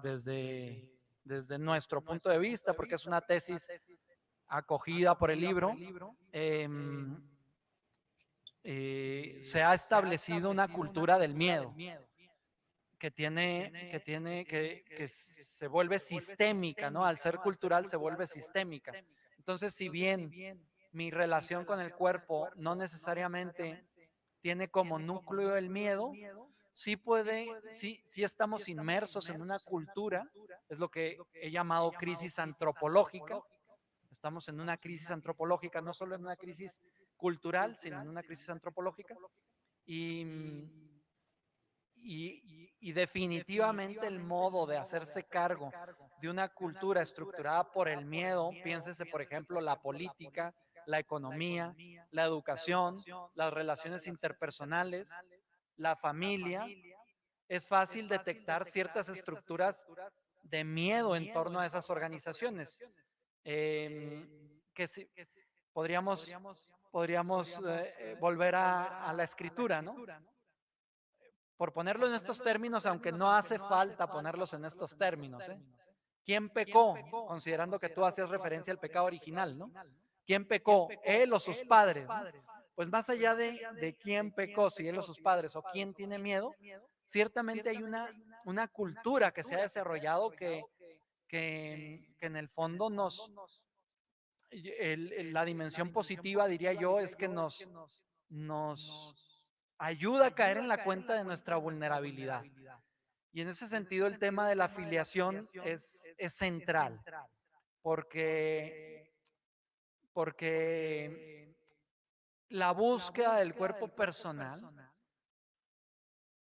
desde nuestro punto de vista, porque es una tesis acogida por el libro, se ha establecido una cultura del miedo que se vuelve sistémica, ¿no? Al ser cultural se vuelve sistémica. Entonces, si bien mi relación con el cuerpo no necesariamente tiene como núcleo el miedo, sí estamos inmersos en una cultura, es lo que he llamado crisis antropológica. Estamos en una crisis antropológica, no solo en una crisis cultural, sino en una crisis antropológica. Y definitivamente el modo de hacerse cargo de una cultura estructurada por el miedo, piénsese por ejemplo la política, la economía, la educación, las relaciones interpersonales, la familia, es fácil detectar ciertas estructuras de miedo en torno a esas organizaciones. Que si, podríamos volver a la escritura, ¿no? Por ponerlo en estos términos, aunque no hace falta ponerlos en estos términos, ¿eh? ¿Quién pecó? Considerando que tú hacías referencia al pecado original, ¿no? ¿Quién pecó? ¿Él o sus padres? ¿No? Pues más allá de quién pecó, si él o sus padres, o quién tiene miedo, ciertamente hay una cultura que se ha desarrollado que en el fondo la dimensión positiva, diría yo, es que nos ayuda a caer en la cuenta de nuestra vulnerabilidad. Y en ese sentido el tema de la afiliación es central, porque la búsqueda del cuerpo personal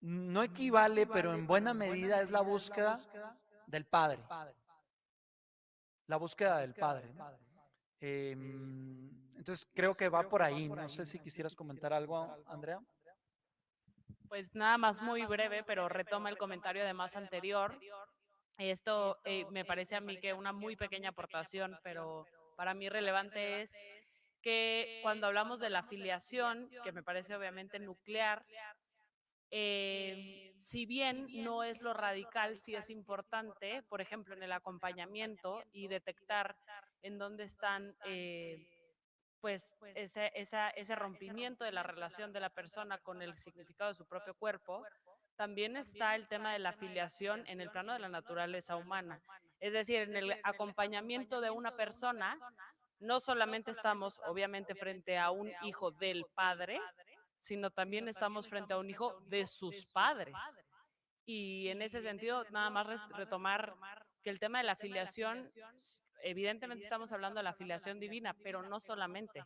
no equivale, pero en buena medida es la búsqueda del Padre. La búsqueda del Padre, ¿no? Entonces creo que va por ahí. No sé si quisieras comentar algo, Andrea. Pues nada más muy breve, pero retoma el comentario además anterior. Esto me parece a mí que una muy pequeña aportación, pero para mí relevante es que cuando hablamos de la afiliación, que me parece obviamente nuclear, si bien no es lo radical, sí es importante, por ejemplo, en el acompañamiento y detectar en dónde están pues ese rompimiento de la relación de la persona con el significado de su propio cuerpo. También está el tema de la afiliación en el plano de la naturaleza humana. Es decir, en el acompañamiento de una persona, no solamente estamos obviamente frente a un hijo del padre, sino también estamos frente a un hijo de sus padres. Y en ese sentido, nada más retomar que el tema de la afiliación, evidentemente estamos hablando de la afiliación divina, pero no solamente,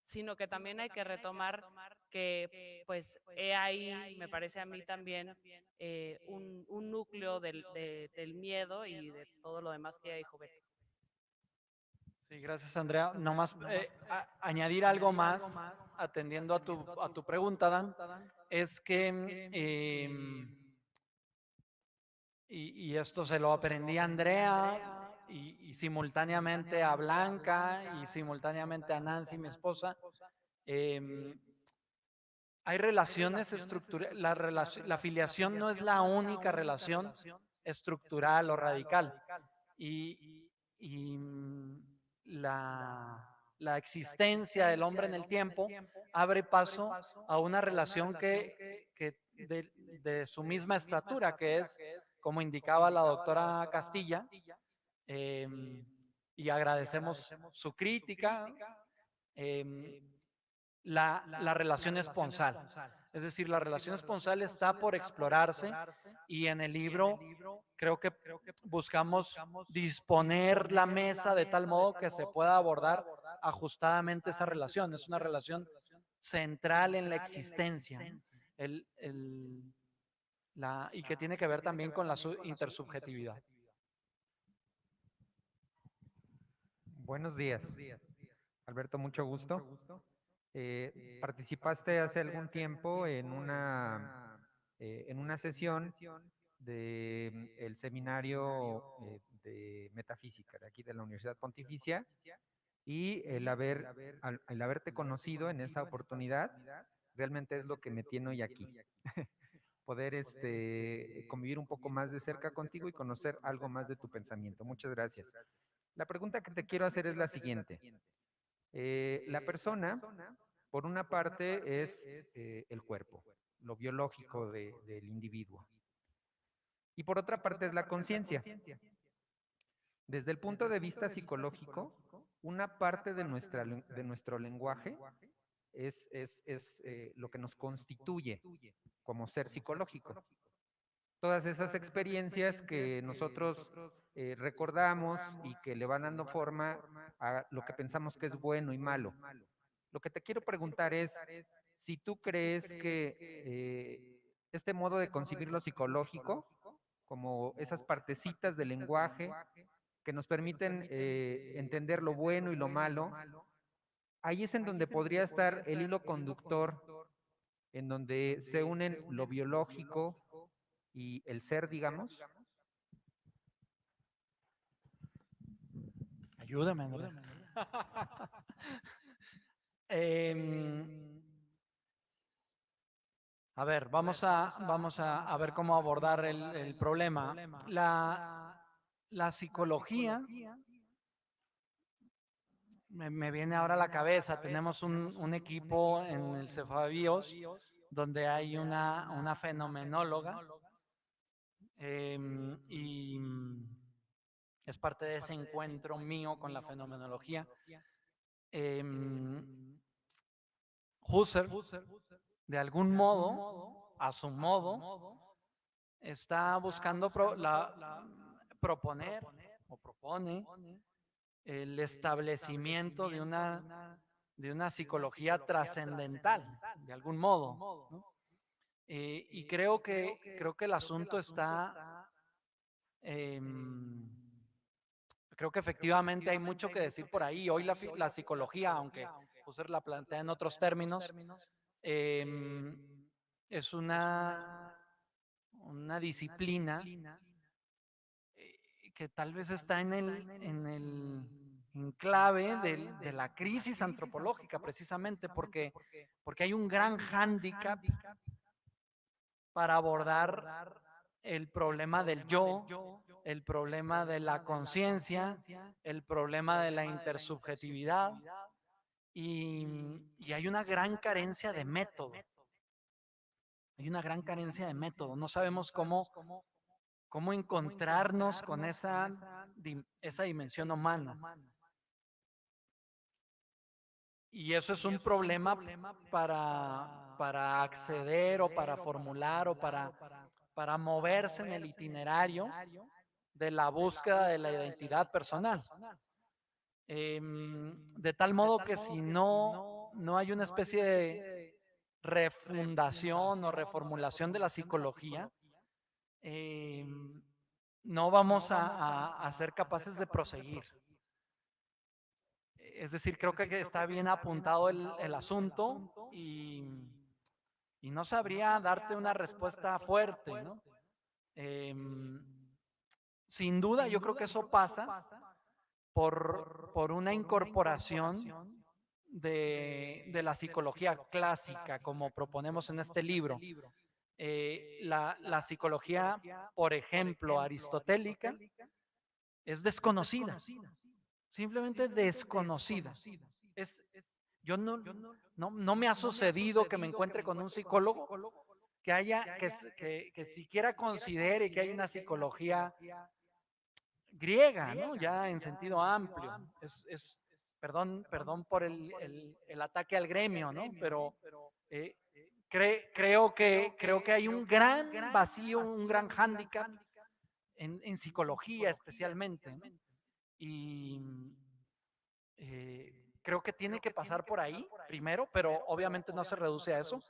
sino que también hay que retomar que pues he ahí, me parece a mí también, un núcleo del miedo y de todo lo demás que ya dijo Beto. Sí, gracias, Andrea. Nomás añadir algo más, atendiendo a tu pregunta, Dan, es que, y esto se lo aprendí a Andrea y simultáneamente a Blanca y simultáneamente a Nancy, mi esposa. Hay relaciones estructurales, la filiación no es la única relación estructural o radical. Y la existencia del hombre en el tiempo abre paso a una relación que de su misma estatura, que es, como indicaba la doctora Castilla, y agradecemos su crítica, la relación esponsal. Es decir, la relación esponsal está por explorarse y en el libro creo que buscamos disponer la mesa de tal modo que se pueda abordar ajustadamente esa relación. Es una relación central en la existencia y que tiene que ver también con la intersubjetividad. Buenos días. Alberto, mucho gusto. Participaste hace algún tiempo en una sesión del seminario de metafísica de aquí de la Universidad Pontificia, y el haberte conocido en esa oportunidad realmente es lo que me tiene hoy aquí. Poder convivir un poco más de cerca contigo y conocer algo más de tu pensamiento. Muchas gracias. La pregunta que te quiero hacer es la siguiente. La persona, por una parte, es el cuerpo, lo biológico del individuo. Y por otra parte es la conciencia. Desde el punto de vista psicológico, una parte de nuestro lenguaje es lo que nos constituye como ser psicológico. Todas esas experiencias que nosotros recordamos y que le van dando forma a lo que pensamos que es bueno y malo. Lo que te quiero preguntar es si tú crees que este modo de concebir lo psicológico, como esas partecitas del lenguaje que nos permiten entender lo bueno y lo malo, ahí es en donde podría estar el hilo conductor, en donde se unen lo biológico y el ser, digamos. Ayúdame, Andrea. A ver, vamos a ver cómo abordar el problema. La psicología, me viene ahora a la cabeza, tenemos un equipo en el Cefabios donde hay una fenomenóloga, y es parte de ese encuentro mío con la fenomenología. Husserl, de algún modo, a su modo, está buscando proponer o propone el establecimiento de una psicología trascendental, de algún modo, ¿no? Y creo que el asunto está, creo que efectivamente hay mucho que decir por ahí. Hoy la psicología, aunque Husserl la plantea en otros términos, es una disciplina que tal vez está en el enclave de la crisis antropológica, precisamente porque hay un gran hándicap para abordar el problema del yo, el problema de la conciencia, el problema de la intersubjetividad, y hay una gran carencia de método. Hay una gran carencia de método. No sabemos cómo encontrarnos con esa dimensión humana. Y eso es un problema para acceder o para formular o para moverse en el itinerario de la búsqueda de la identidad personal. De tal modo que si no hay una especie refundación o reformulación de la psicología, no vamos a ser capaces de proseguir. Es decir, creo que está bien apuntado el asunto y no sabría darte una respuesta fuerte, ¿no? Sin duda, yo creo que eso pasa por una incorporación de la psicología clásica, como proponemos en este libro. La psicología, por ejemplo, aristotélica, es desconocida, simplemente desconocida. Yo no me ha sucedido que me encuentre con un psicólogo que siquiera considere que hay una psicología griega, ¿no? Ya en sentido amplio. Perdón por el ataque al gremio, ¿no? Pero creo que hay un gran vacío, un gran hándicap en psicología especialmente, ¿no? Y creo que tiene que pasar por ahí primero, pero obviamente no se reduce a eso.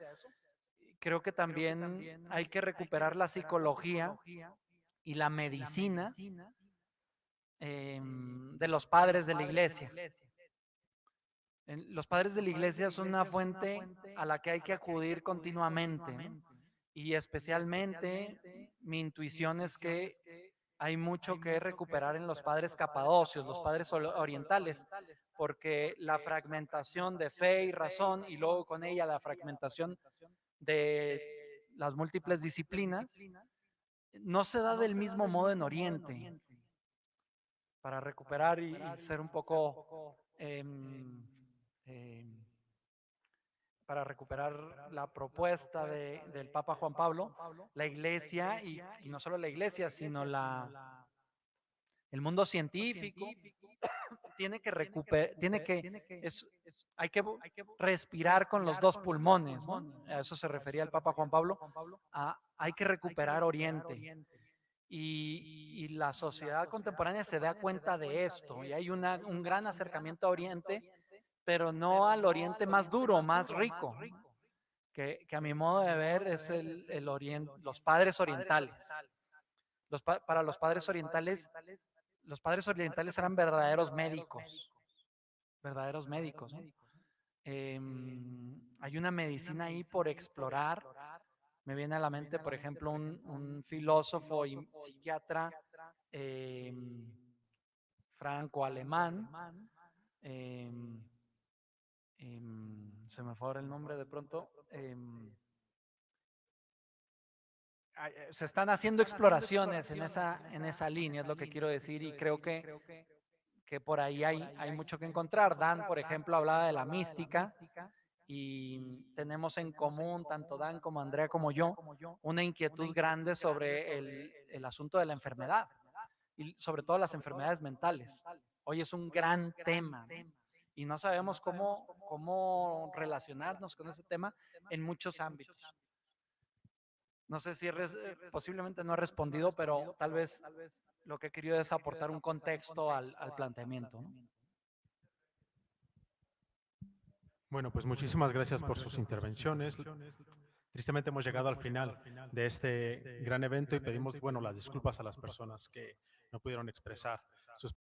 Creo que también hay que recuperar la psicología y la medicina de los padres de la iglesia. Los padres de la iglesia son una fuente a la que hay que acudir continuamente, ¿no? Y especialmente mi intuición es que hay mucho que recuperar en los padres capadocios, los padres orientales, porque la fragmentación de fe y razón y luego con ella la fragmentación de las múltiples disciplinas no se da del mismo modo en Oriente. Para recuperar y ser un poco para recuperar la propuesta del Papa Juan Pablo, la iglesia, y no solo la iglesia, sino el mundo científico, hay que respirar con los dos pulmones, ¿no? A eso se refería el Papa Juan Pablo, hay que recuperar Oriente. Y la sociedad contemporánea se da cuenta de esto, y hay un gran acercamiento a Oriente, pero no al Oriente más duro, más rico, que a mi modo de ver es los padres orientales. Para los padres orientales eran verdaderos médicos, ¿no? Hay una medicina ahí por explorar. Me viene a la mente, por ejemplo, un filósofo y psiquiatra franco-alemán, se me fue ahora el nombre de pronto. Se están haciendo exploraciones en esa línea, es lo que quiero decir, y creo que por ahí hay mucho que encontrar. Dan, por ejemplo, hablaba de la mística, y tenemos en común, tanto Dan como Andrea como yo, una inquietud grande sobre el asunto de la enfermedad, y sobre todo las enfermedades mentales. Hoy es un gran tema, ¿no? Y no sabemos cómo relacionarnos con ese tema en muchos ámbitos. No sé si posiblemente no he respondido, pero tal vez lo que he querido es aportar un contexto al planteamiento, ¿no? Bueno, pues muchísimas gracias por sus intervenciones. Tristemente hemos llegado al final de este gran evento y pedimos, bueno, las disculpas a las personas que no pudieron expresar sus